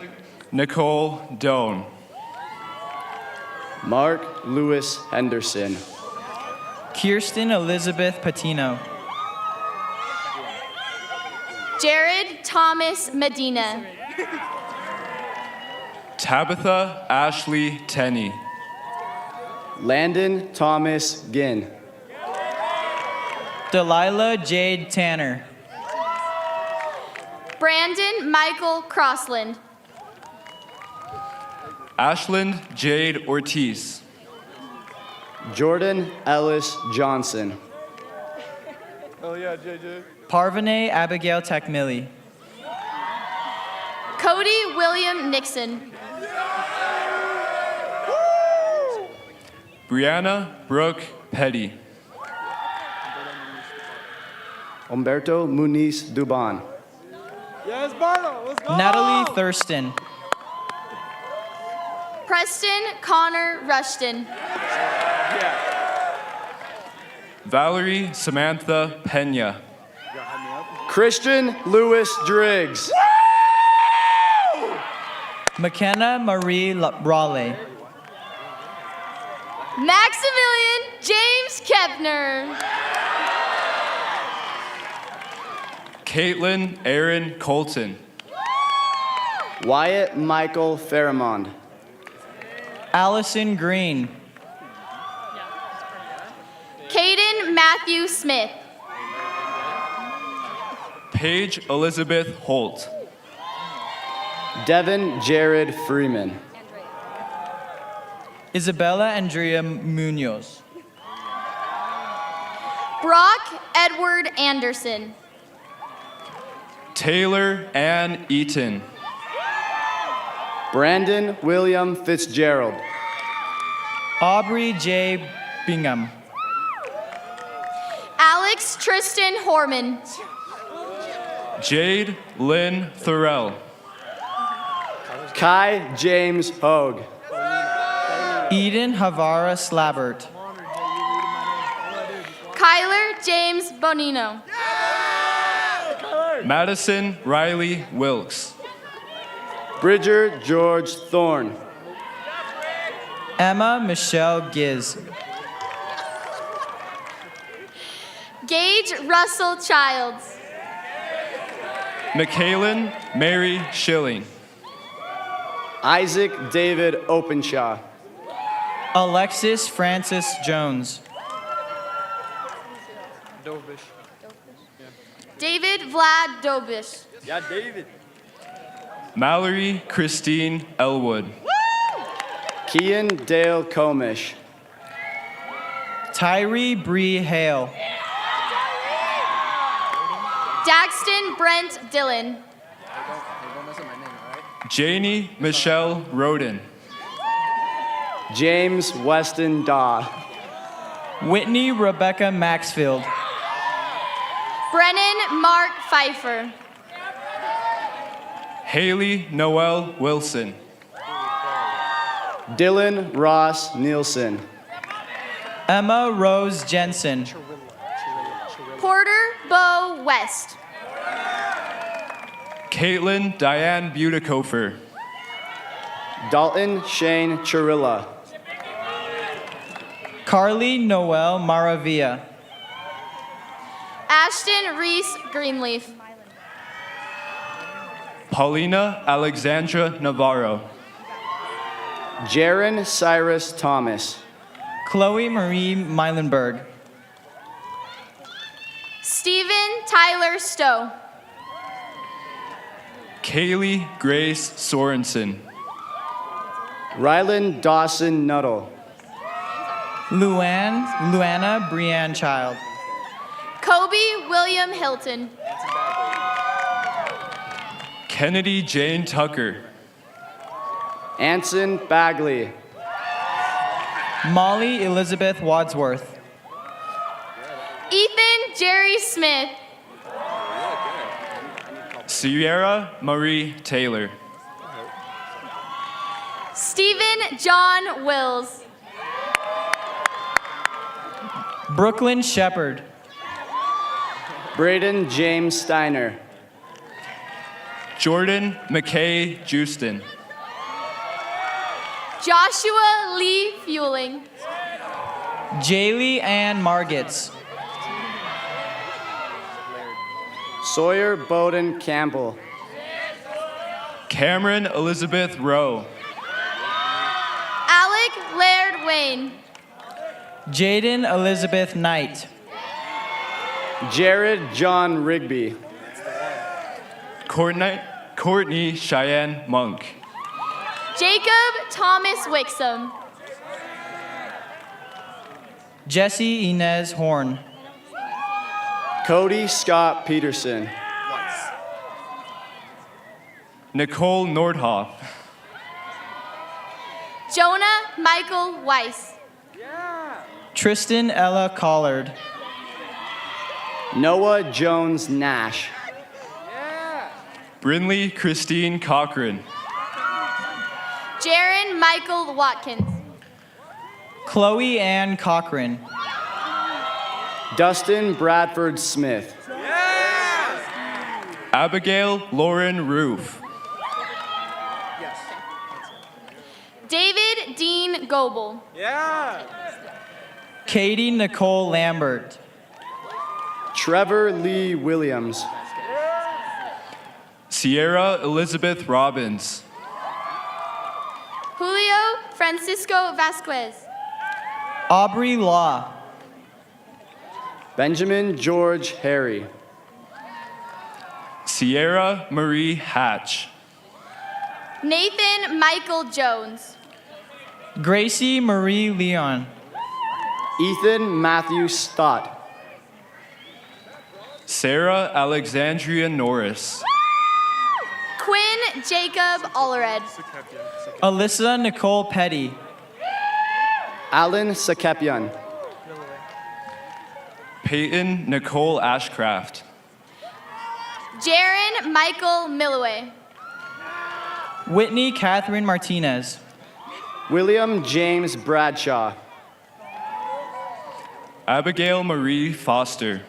Nicole Doan. Mark Lewis Henderson. Kirsten Elizabeth Patino. Jared Thomas Medina. Tabitha Ashley Tenney. Landon Thomas Ginn. Delilah Jade Tanner. Brandon Michael Crossland. Ashland Jade Ortiz. Jordan Ellis Johnson. Oh yeah, JJ. Parvane Abigail Takmili. Cody William Nixon. Brianna Brooke Petty. Humberto Muniz Duban. Yes, Bardo, let's go. Natalie Thurston. Preston Connor Rushton. Valerie Samantha Pena. Christian Lewis Driggs. McKenna Marie Raleigh. Maximilian James Kepner. Caitlin Aaron Colton. Wyatt Michael Faramond. Allison Green. Caden Matthew Smith. Paige Elizabeth Holt. Devin Jared Freeman. Isabella Andrea Munoz. Brock Edward Anderson. Taylor Ann Eaton. Brandon William Fitzgerald. Aubrey J. Bingham. Alex Tristan Horman. Jade Lynn Thorell. Kai James Hogue. Eden Havara Slabbert. Kyler James Bonino. Madison Riley Wilkes. Bridger George Thorne. Emma Michelle Giz. Gage Russell Childs. McKaylin Mary Schilling. Isaac David Openshaw. Alexis Francis Jones. David Vlad Dobish. Yeah, David. Mallory Christine Elwood. Kian Dale Komish. Tyree Bree Hale. Daxton Brent Dillon. Janie Michelle Roden. James Weston Daw. Whitney Rebecca Maxfield. Brennan Mark Pfeiffer. Haley Noel Wilson. Dylan Ross Nielsen. Emma Rose Jensen. Porter Bo West. Caitlin Diane Butikofer. Dalton Shane Chirilla. Carly Noel Maravilla. Ashton Reese Greenleaf. Paulina Alexandra Navarro. Jaron Cyrus Thomas. Chloe Marie Meilenberg. Stephen Tyler Stowe. Kaylee Grace Sorensen. Rylan Dawson Nuttall. Luana Brianne Child. Kobe William Hilton. Kennedy Jane Tucker. Anson Bagley. Molly Elizabeth Wadsworth. Ethan Jerry Smith. Sierra Marie Taylor. Stephen John Wills. Brooklyn Shepard. Braden James Steiner. Jordan McKay Justin. Joshua Lee Fueling. Jaylee Ann Margits. Sawyer Bowden Campbell. Cameron Elizabeth Rowe. Alec Laird Wayne. Jaden Elizabeth Knight. Jared John Rigby. Courtney Cheyenne Monk. Jacob Thomas Wixom. Jesse Inez Horn. Cody Scott Peterson. Nicole Nordhoff. Jonah Michael Weiss. Tristan Ella Collard. Noah Jones Nash. Brinley Christine Cochran. Jaron Michael Watkins. Chloe Ann Cochran. Dustin Bradford Smith. Abigail Lauren Roof. David Dean Goebel. Katie Nicole Lambert. Trevor Lee Williams. Sierra Elizabeth Robbins. Julio Francisco Vasquez. Aubrey Law. Benjamin George Harry. Sierra Marie Hatch. Nathan Michael Jones. Gracie Marie Leon. Ethan Matthew Stott. Sarah Alexandria Norris. Quinn Jacob Allred. Alyssa Nicole Petty. Alan Sakepian. Peyton Nicole Ashcraft. Jaron Michael Milloway. Whitney Catherine Martinez. William James Bradshaw. Abigail Marie Foster.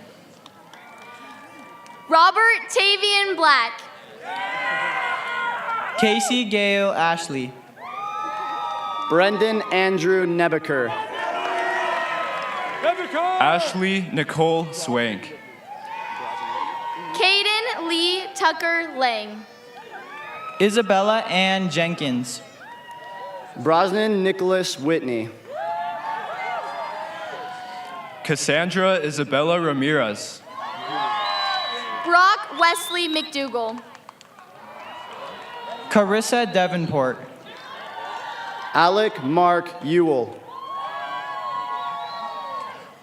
Robert Tavian Black. Casey Gale Ashley. Brendan Andrew Nebeker. Ashley Nicole Swank. Caden Lee Tucker Lang. Isabella Ann Jenkins. Brosnan Nicholas Whitney. Cassandra Isabella Ramirez. Brock Wesley McDougall. Carissa Davenport. Alec Mark Ewell.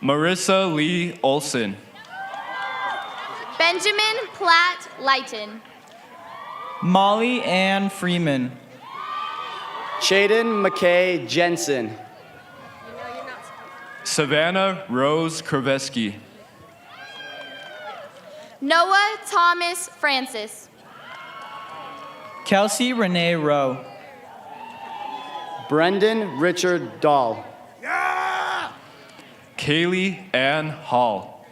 Marissa Lee Olson. Benjamin Platt Lighton. Molly Ann Freeman. Chaden McKay Jensen. Savannah Rose Kraveski. Noah Thomas Francis. Kelsey Renee Rowe. Brendan Richard Dahl. Kaylee Ann Hall.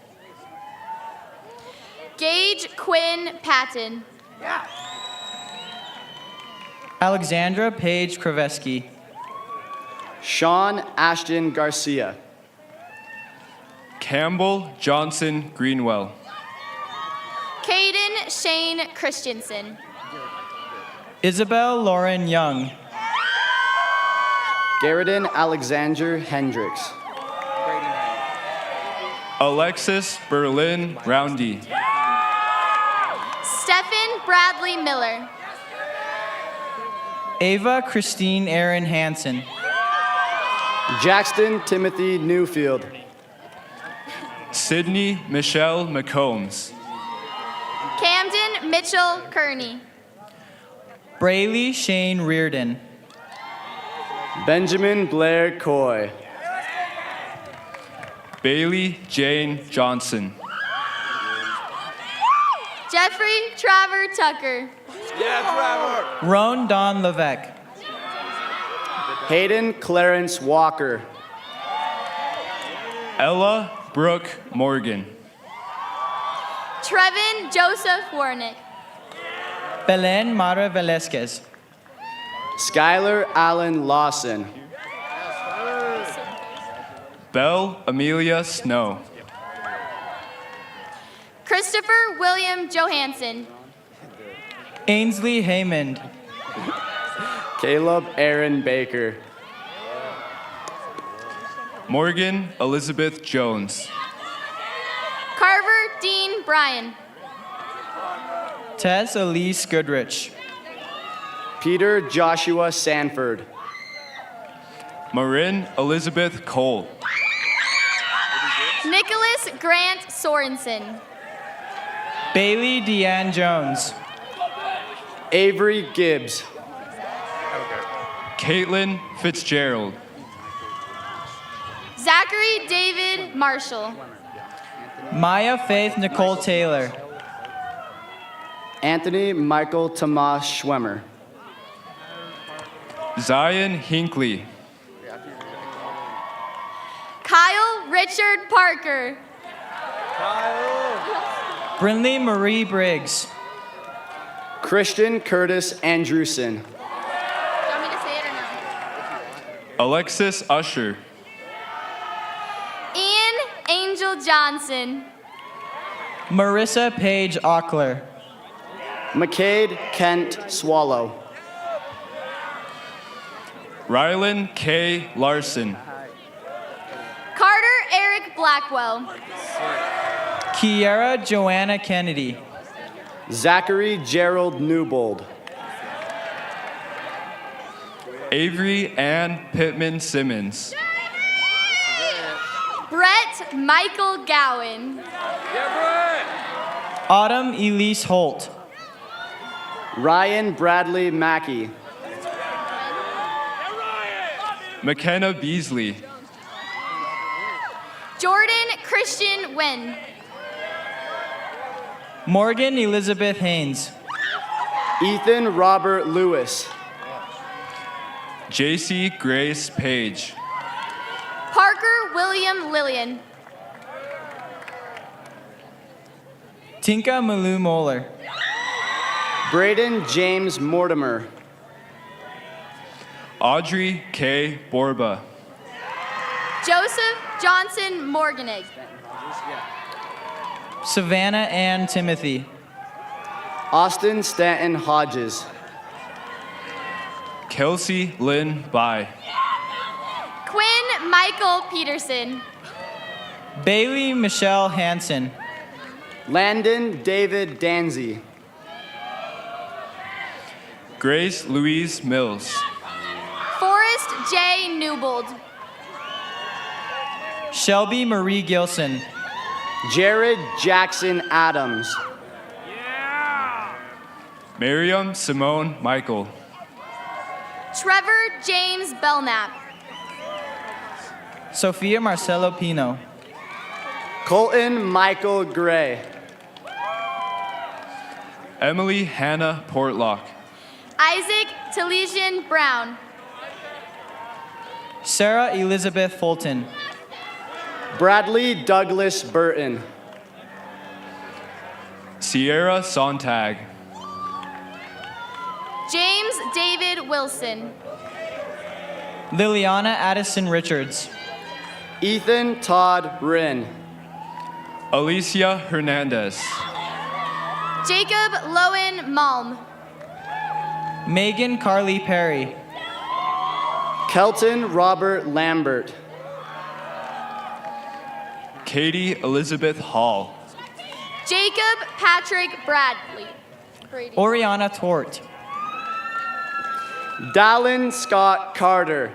Gage Quinn Patton. Alexandra Paige Kraveski. Sean Ashton Garcia. Campbell Johnson Greenwell. Caden Shane Christensen. Isabel Lauren Young. Garrison Alexander Hendricks. Alexis Berlin Roundy. Stephen Bradley Miller. Ava Christine Aaron Hansen. Jackson Timothy Newfield. Sydney Michelle McCombs. Camden Mitchell Kearney. Braylee Shane Reardon. Benjamin Blair Coy. Bailey Jane Johnson. Jeffrey Traver Tucker. Roan Don Levesque. Hayden Clarence Walker. Ella Brooke Morgan. Trevin Joseph Warnick. Belen Mara Velasquez. Skylar Allen Lawson. Belle Amelia Snow. Christopher William Johansson. Ainsley Haymond. Caleb Aaron Baker. Morgan Elizabeth Jones. Carver Dean Bryan. Tess Elise Goodrich. Peter Joshua Sanford. Marin Elizabeth Cole. Nicholas Grant Sorensen. Bailey Deanne Jones. Avery Gibbs. Caitlin Fitzgerald. Zachary David Marshall. Maya Faith Nicole Taylor. Anthony Michael Tomas Schwemmer. Zion Hinckley. Kyle Richard Parker. Brinley Marie Briggs. Christian Curtis Andrewson. Do you want me to say it or no? Alexis Usher. Ian Angel Johnson. Marissa Page Ockler. McCade Kent Swallow. Rylan K. Larson. Carter Eric Blackwell. Kiera Joanna Kennedy. Zachary Gerald Newbold. Avery Ann Pittman Simmons. Brett Michael Gowan. Autumn Elise Holt. Ryan Bradley Mackey. McKenna Beasley. Jordan Christian Wen. Morgan Elizabeth Haynes. Ethan Robert Lewis. JC Grace Page. Parker William Lillian. Tinka Malu Moeller. Braden James Mortimer. Audrey K. Borba. Joseph Johnson Morganig. Savannah Ann Timothy. Austin Stanton Hodges. Kelsey Lynn Bai. Quinn Michael Peterson. Bailey Michelle Hansen. Landon David Danzy. Grace Louise Mills. Forrest J. Newbold. Shelby Marie Gilson. Jared Jackson Adams. Miriam Simone Michael. Trevor James Belknap. Sophia Marcelo Pino. Colton Michael Gray. Emily Hannah Portlock. Isaac Talesian Brown. Sarah Elizabeth Fulton. Bradley Douglas Burton. Sierra Sontag. James David Wilson. Liliana Addison Richards. Ethan Todd Wren. Alicia Hernandez. Jacob Lowen Malm. Megan Carly Perry. Kelton Robert Lambert. Katie Elizabeth Hall. Jacob Patrick Bradley. Oriana Tort. Dallin Scott Carter.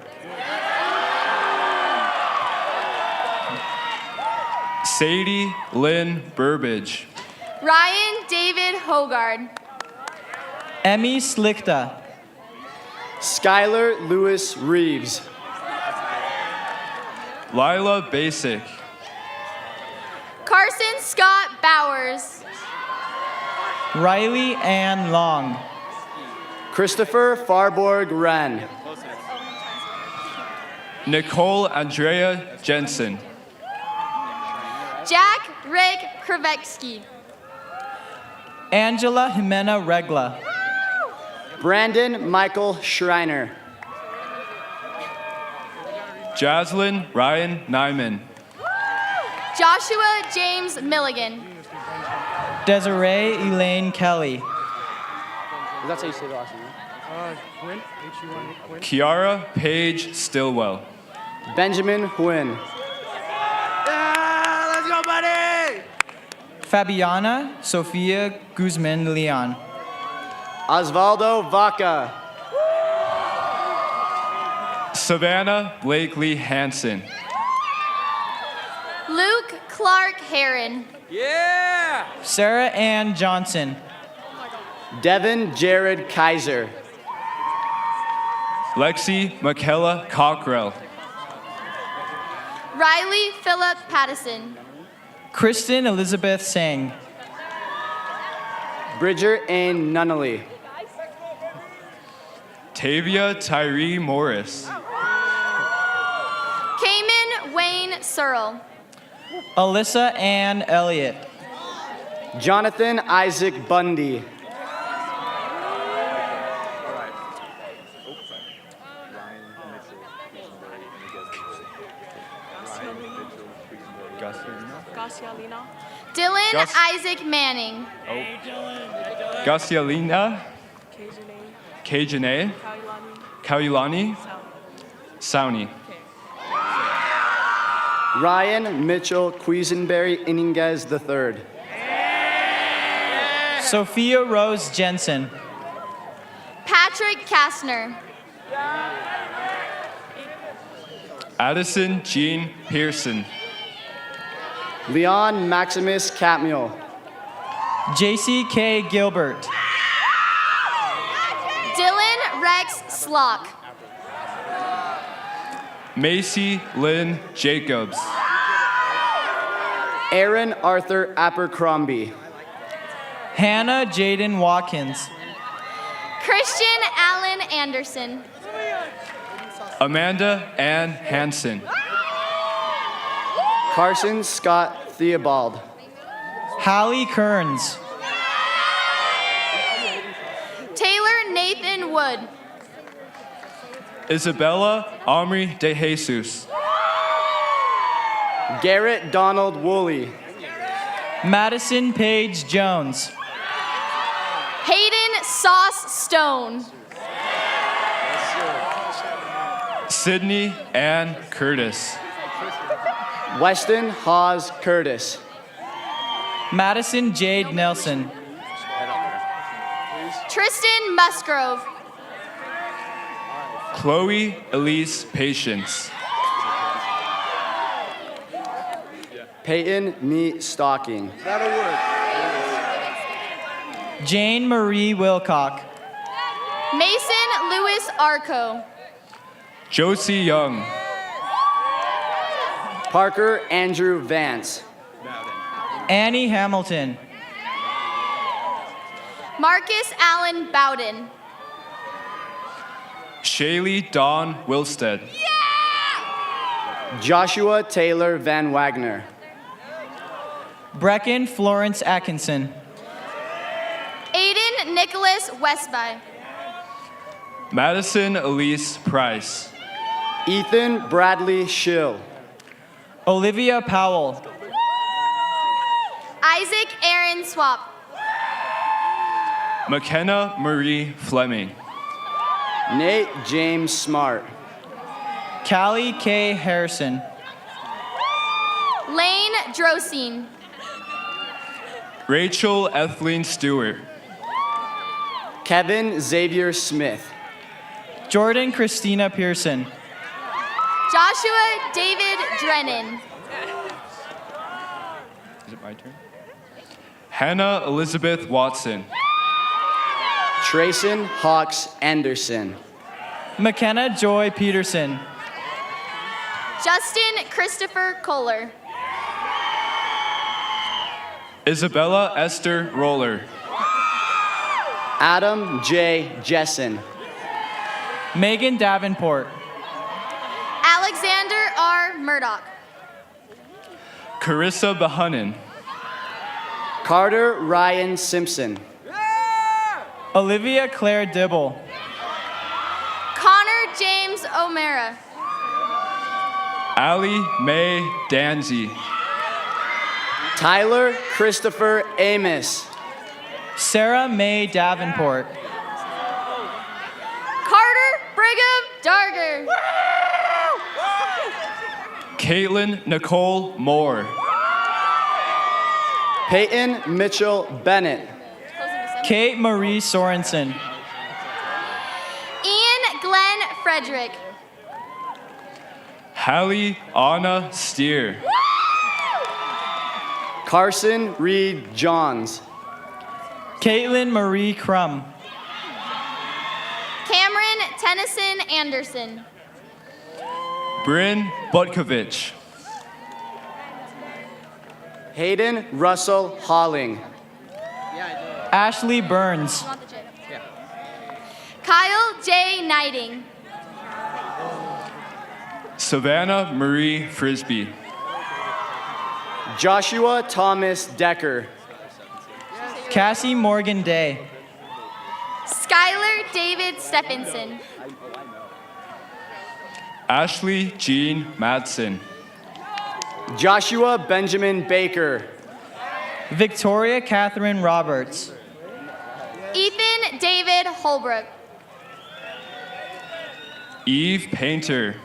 Sadie Lynn Burbage. Ryan David Hogard. Emmy Slichta. Skylar Lewis Reeves. Lila Basic. Carson Scott Bowers. Riley Ann Long. Christopher Farborg Wren. Nicole Andrea Jensen. Jack Rick Krivetsky. Angela Jimena Regla. Brandon Michael Schreiner. Jaslyn Ryan Nyman. Joshua James Milligan. Desiree Elaine Kelly. That's how you say the last name. Quinn, H-U-N, Quinn. Kiara Paige Stillwell. Benjamin Huynh. Yeah, let's go, buddy! Fabiana Sofia Guzman Leon. Osvaldo Vaca. Savannah Blakely Hansen. Luke Clark Heron. Sarah Ann Johnson. Devin Jared Kaiser. Lexi Michaela Cockrell. Riley Phillip Pattison. Kristen Elizabeth Sang. Bridger Ann Nunnally. Tavia Tyree Morris. Cayman Wayne Searle. Alyssa Ann Elliott. Jonathan Isaac Bundy. Dylan Gus- Isaac Manning. Gassialina. Kajane. Kaulani. Sauni. Ryan Mitchell Quisenberry Inninges III. Sophia Rose Jensen. Patrick Kastner. Addison Jean Pearson. Leon Maximus Catmull. JC K. Gilbert. Dylan Rex Slock. Macy Lynn Jacobs. Aaron Arthur Abercrombie. Hannah Jaden Watkins. Christian Allen Anderson. Amanda Ann Hansen. Carson Scott Theobald. Hallie Kearns. Taylor Nathan Wood. Isabella Omri de Jesus. Garrett Donald Woolley. Madison Page Jones. Hayden Sauce Stone. Sydney Ann Curtis. Weston Hawes Curtis. Madison Jade Nelson. Tristan Musgrove. Chloe Elise Patience. Peyton Meat Stocking. That'll work. Jane Marie Wilcock. Mason Lewis Arco. Josie Young. Parker Andrew Vance. Annie Hamilton. Marcus Allen Bowden. Shaylee Dawn Wilstead. Joshua Taylor Van Wagner. Brecken Florence Atkinson. Aiden Nicholas Westby. Madison Elise Price. Ethan Bradley Schill. Olivia Powell. Isaac Aaron Swap. McKenna Marie Fleming. Nate James Smart. Callie K. Harrison. Lane Drosine. Rachel Etheline Stewart. Kevin Xavier Smith. Jordan Christina Pearson. Joshua David Drennan. Is it my turn? Hannah Elizabeth Watson. Trayson Hawks Anderson. McKenna Joy Peterson. Justin Christopher Kohler. Isabella Esther Roller. Adam J. Jessen. Megan Davenport. Alexander R. Murdoch. Carissa Bahunin. Carter Ryan Simpson. Olivia Claire Dibble. Connor James O'Mara. Allie Mae Danzy. Tyler Christopher Amos. Sarah Mae Davenport. Carter Brigham Darger. Caitlin Nicole Moore. Peyton Mitchell Bennett. Kate Marie Sorensen. Ian Glenn Frederick. Hallie Anna Steer. Carson Reed Johns. Caitlin Marie Crum. Cameron Tennyson Anderson. Bryn Butkovich. Hayden Russell Holling. Ashley Burns. Kyle J. Knighting. Savannah Marie Frisbee. Joshua Thomas Decker. Cassie Morgan Day. Skylar David Stephenson. Ashley Jean Madsen. Joshua Benjamin Baker. Victoria Catherine Roberts. Ethan David Holbrook. Eve Painter.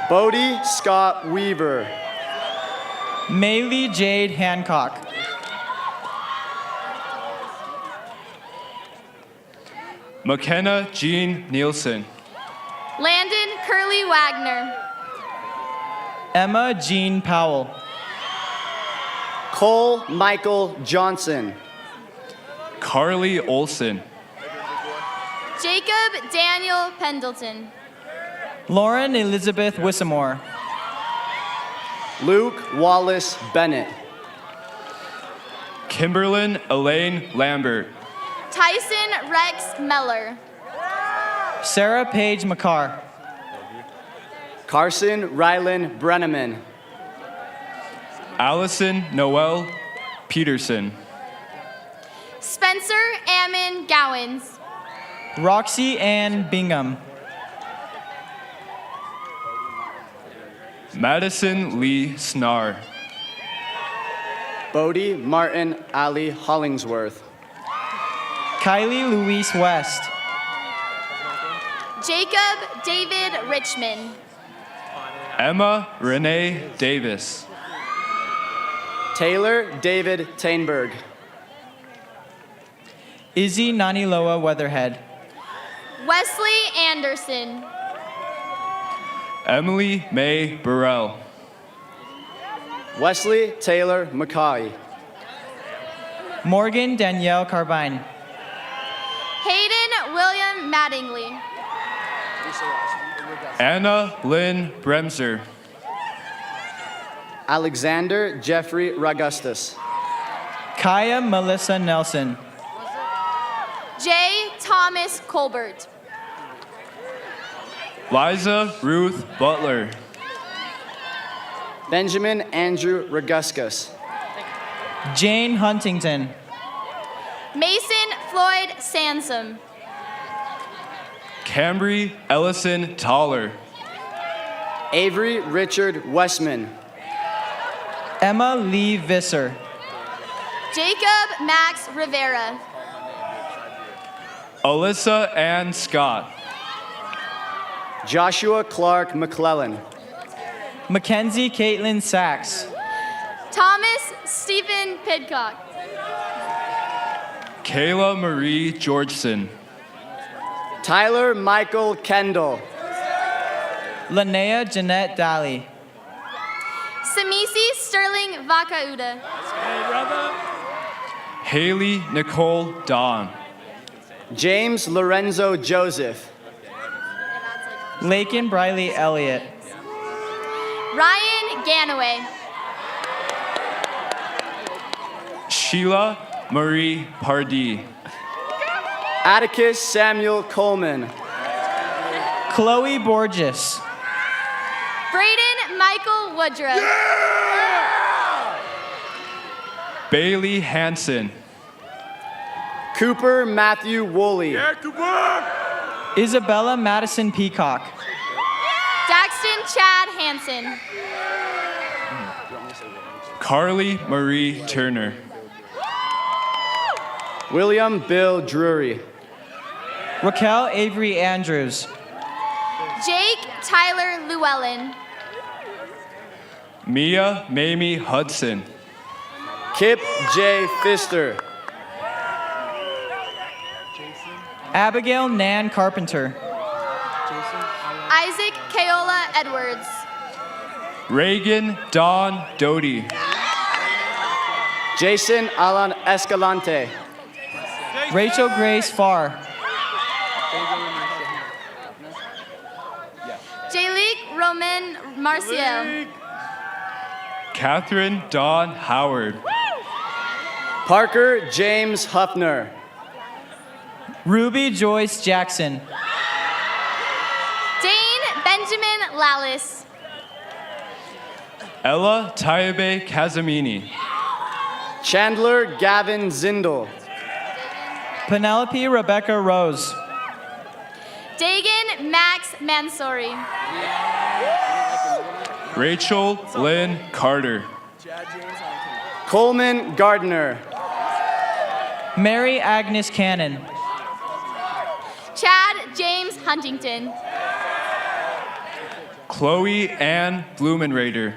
Bodie Scott Weaver. Maylee Jade Hancock. McKenna Jean Nielsen. Landon Curly Wagner. Emma Jean Powell. Cole Michael Johnson. Carly Olson. Jacob Daniel Pendleton. Lauren Elizabeth Wissamore. Luke Wallace Bennett. Kimberlyn Elaine Lambert. Tyson Rex Meller. Sarah Paige McCarr. Carson Rylan Brenneman. Allison Noel Peterson. Spencer Ammon Gowans. Roxy Ann Bingham. Madison Lee Snar. Bodie Martin Ali Hollingsworth. Kylie Louise West. Jacob David Richmond. Emma Renee Davis. Taylor David Tainberg. Izzy Naniloa Weatherhead. Wesley Anderson. Emily Mae Burrell. Wesley Taylor McCauley. Morgan Danielle Carbine. Hayden William Liam Mattingly. Anna Lynn Bremser. Alexander Jeffrey Ragustus. Kaya Melissa Nelson. J. Thomas Colbert. Liza Ruth Butler. Benjamin Andrew Raguskus. Jane Huntington. Mason Floyd Sansom. Cambry Ellison Toller. Avery Richard Westman. Emma Lee Visser. Jacob Max Rivera. Alyssa Ann Scott. Joshua Clark McClellan. Mackenzie Caitlin Sachs. Thomas Stephen Pidcock. Kayla Marie Georgeson. Tyler Michael Kendall. Linnea Jeanette Daly. Samisi Sterling Vakauda. Haley Nicole Don. James Lorenzo Joseph. Lakin Briley Elliott. Ryan Ganaway. Sheila Marie Pardee. Atticus Samuel Coleman. Chloe Borges. Braden Michael Woodruff. Bailey Hanson. Cooper Matthew Woolley. Isabella Madison Peacock. Daxton Chad Hansen. Carly Marie Turner. William Bill Drury. Raquel Avery Andrews. Jake Tyler Llewellyn. Mia Mamie Hudson. Kip J. Pfister. Abigail Nan Carpenter. Isaac Kaola Edwards. Reagan Dawn Doty. Jason Alan Escalante. Rachel Grace Farr. Jalik Roman Marcial. Catherine Dawn Howard. Parker James Huffner. Ruby Joyce Jackson. Dane Benjamin Lallis. Ella Taibe Kazamini. Chandler Gavin Zindel. Penelope Rebecca Rose. Dagan Max Mansouri. Rachel Lynn Carter. Coleman Gardner. Mary Agnes Cannon. Chad James Huntington. Chloe Ann Blumenrader.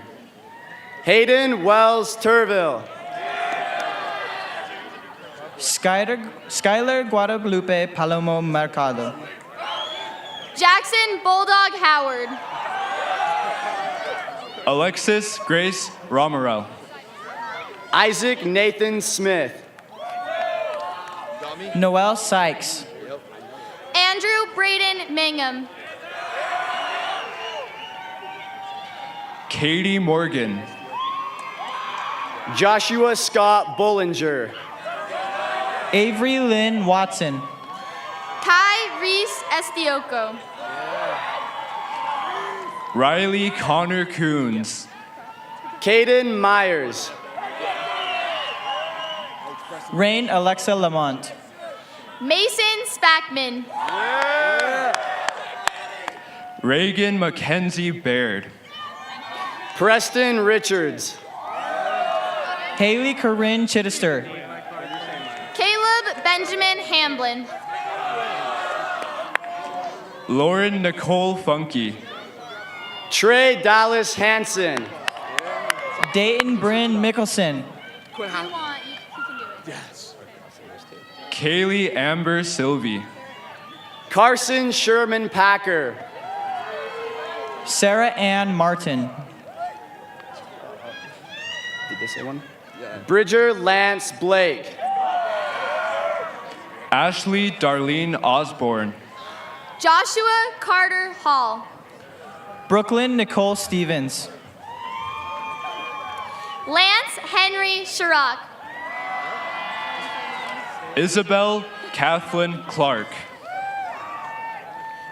Hayden Wells Turville. Skylar Guadalupe Palomo Mercado. Jackson Bulldog Howard. Alexis Grace Romerell. Isaac Nathan Smith. Noel Sykes. Andrew Braden Mangum. Katie Morgan. Joshua Scott Bollinger. Avery Lynn Watson. Kai Reese Estioco. Riley Connor Coons. Caden Myers. Rain Alexa Lamont. Mason Spackman. Reagan Mackenzie Baird. Preston Richards. Haley Corinne Chittister. Caleb Benjamin Hamblin. Lauren Nicole Funky. Trey Dallas Hansen. Dayton Bryn Mickelson. Kaylee Amber Sylvie. Carson Sherman Packer. Sarah Ann Martin. Did they say one? Bridger Lance Blake. Ashley Darlene Osborne. Joshua Carter Hall. Brooklyn Nicole Stevens. Lance Henry Chirac. Isabel Kathleen Clark.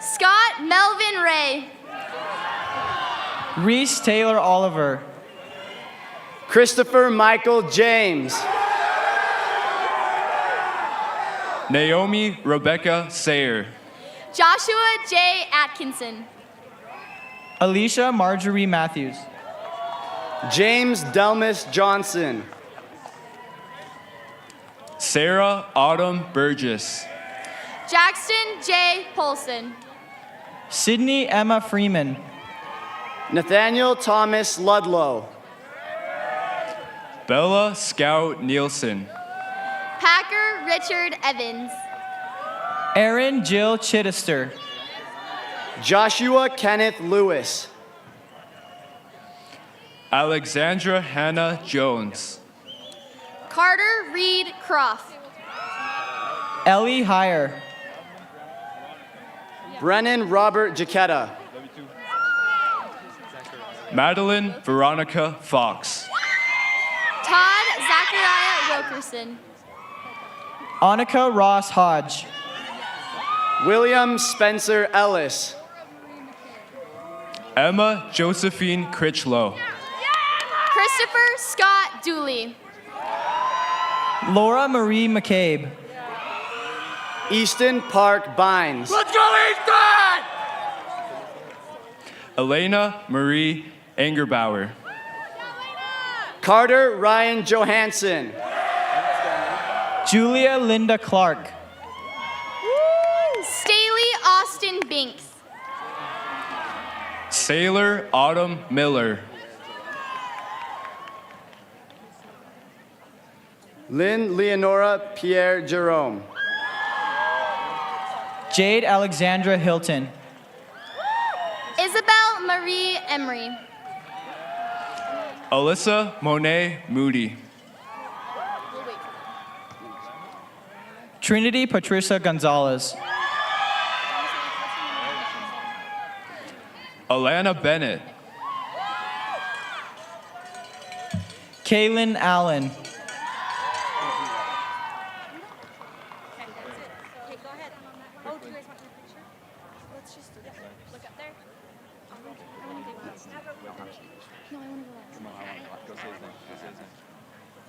Scott Melvin Ray. Reese Taylor Oliver. Christopher Michael James. Naomi Rebecca Sayer. Joshua J. Atkinson. Alicia Marjorie Matthews. James Delmas Johnson. Sarah Autumn Burgess. Jackson J. Polson. Sydney Emma Freeman. Nathaniel Thomas Ludlow. Bella Scout Nielsen. Packer Richard Evans. Erin Jill Chittister. Joshua Kenneth Lewis. Alexandra Hannah Jones. Carter Reed Croft. Ellie Heyer. Brennan Robert Jaquetta. Madeline Veronica Fox. Todd Zachariah Wilkerson. Annika Ross Hodge. William Spencer Ellis. Emma Josephine Critchlow. Christopher Scott Dooley. Laura Marie McCabe. Easton Park Bynes. Let's go, Easton! Elena Marie Angerbauer. Carter Ryan Johansson. Julia Linda Clark. Staley Austin Binks. Sailor Autumn Miller. Lynn Leonora Pierre Jerome. Jade Alexandra Hilton. Isabel Marie Emery. Alyssa Monet Moody. Trinity Patricia Gonzalez. Alana Bennett. Kaylin Allen.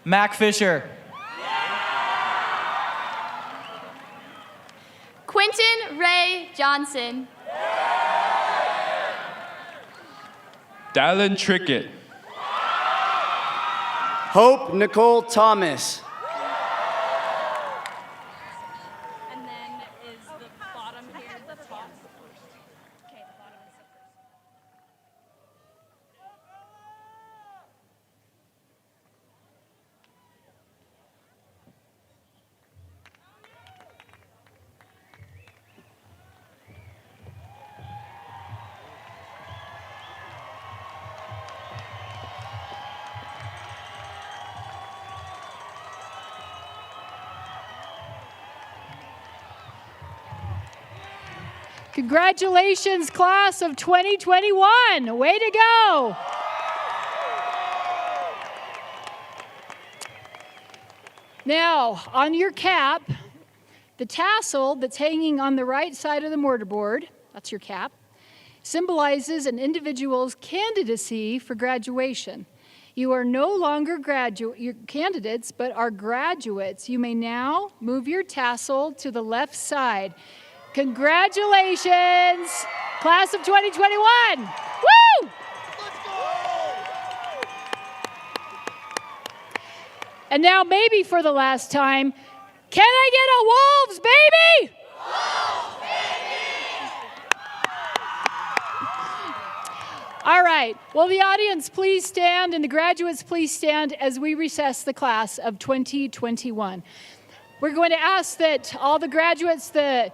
Mack Fisher. Quentin Ray Johnson. Dylan Trickett. Hope Nicole Thomas. And then is the bottom here the top? Okay, the bottom is the first. Congratulations, class of 2021. Way to go. Now, on your cap, the tassel that's hanging on the right side of the mortarboard, that's your cap, symbolizes an individual's candidacy for graduation. You are no longer candidates, but are graduates. You may now move your tassel to the left side. Congratulations, class of 2021. Woo! And now, maybe for the last time, can I get a Wolves, baby? Wolves, baby! All right. Will the audience please stand and the graduates please stand as we recess the class of 2021. We're going to ask that all the graduates, the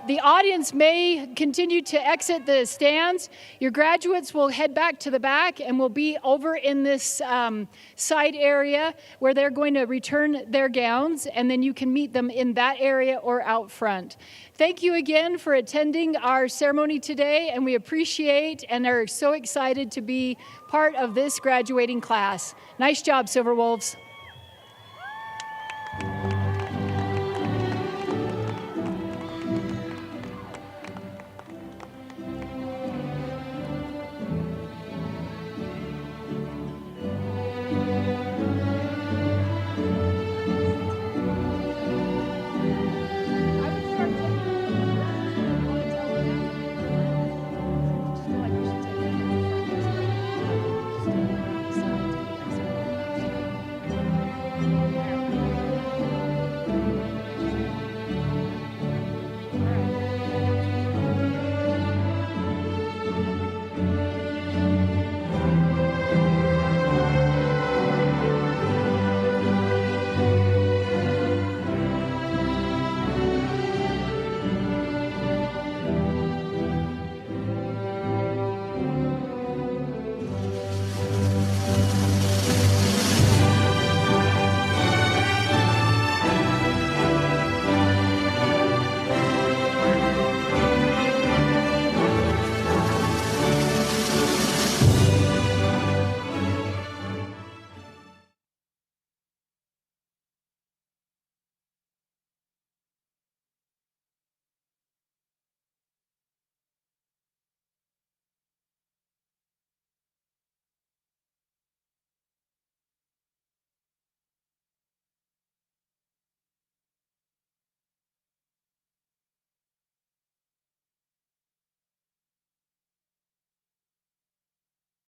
The audience may continue to exit the stands. Your graduates will head back to the back and will be over in this side area where they're going to return their gowns, and then you can meet them in that area or out front. Thank you again for attending our ceremony today, and we appreciate and are so excited to be part of this graduating class. Nice job, Silver Wolves.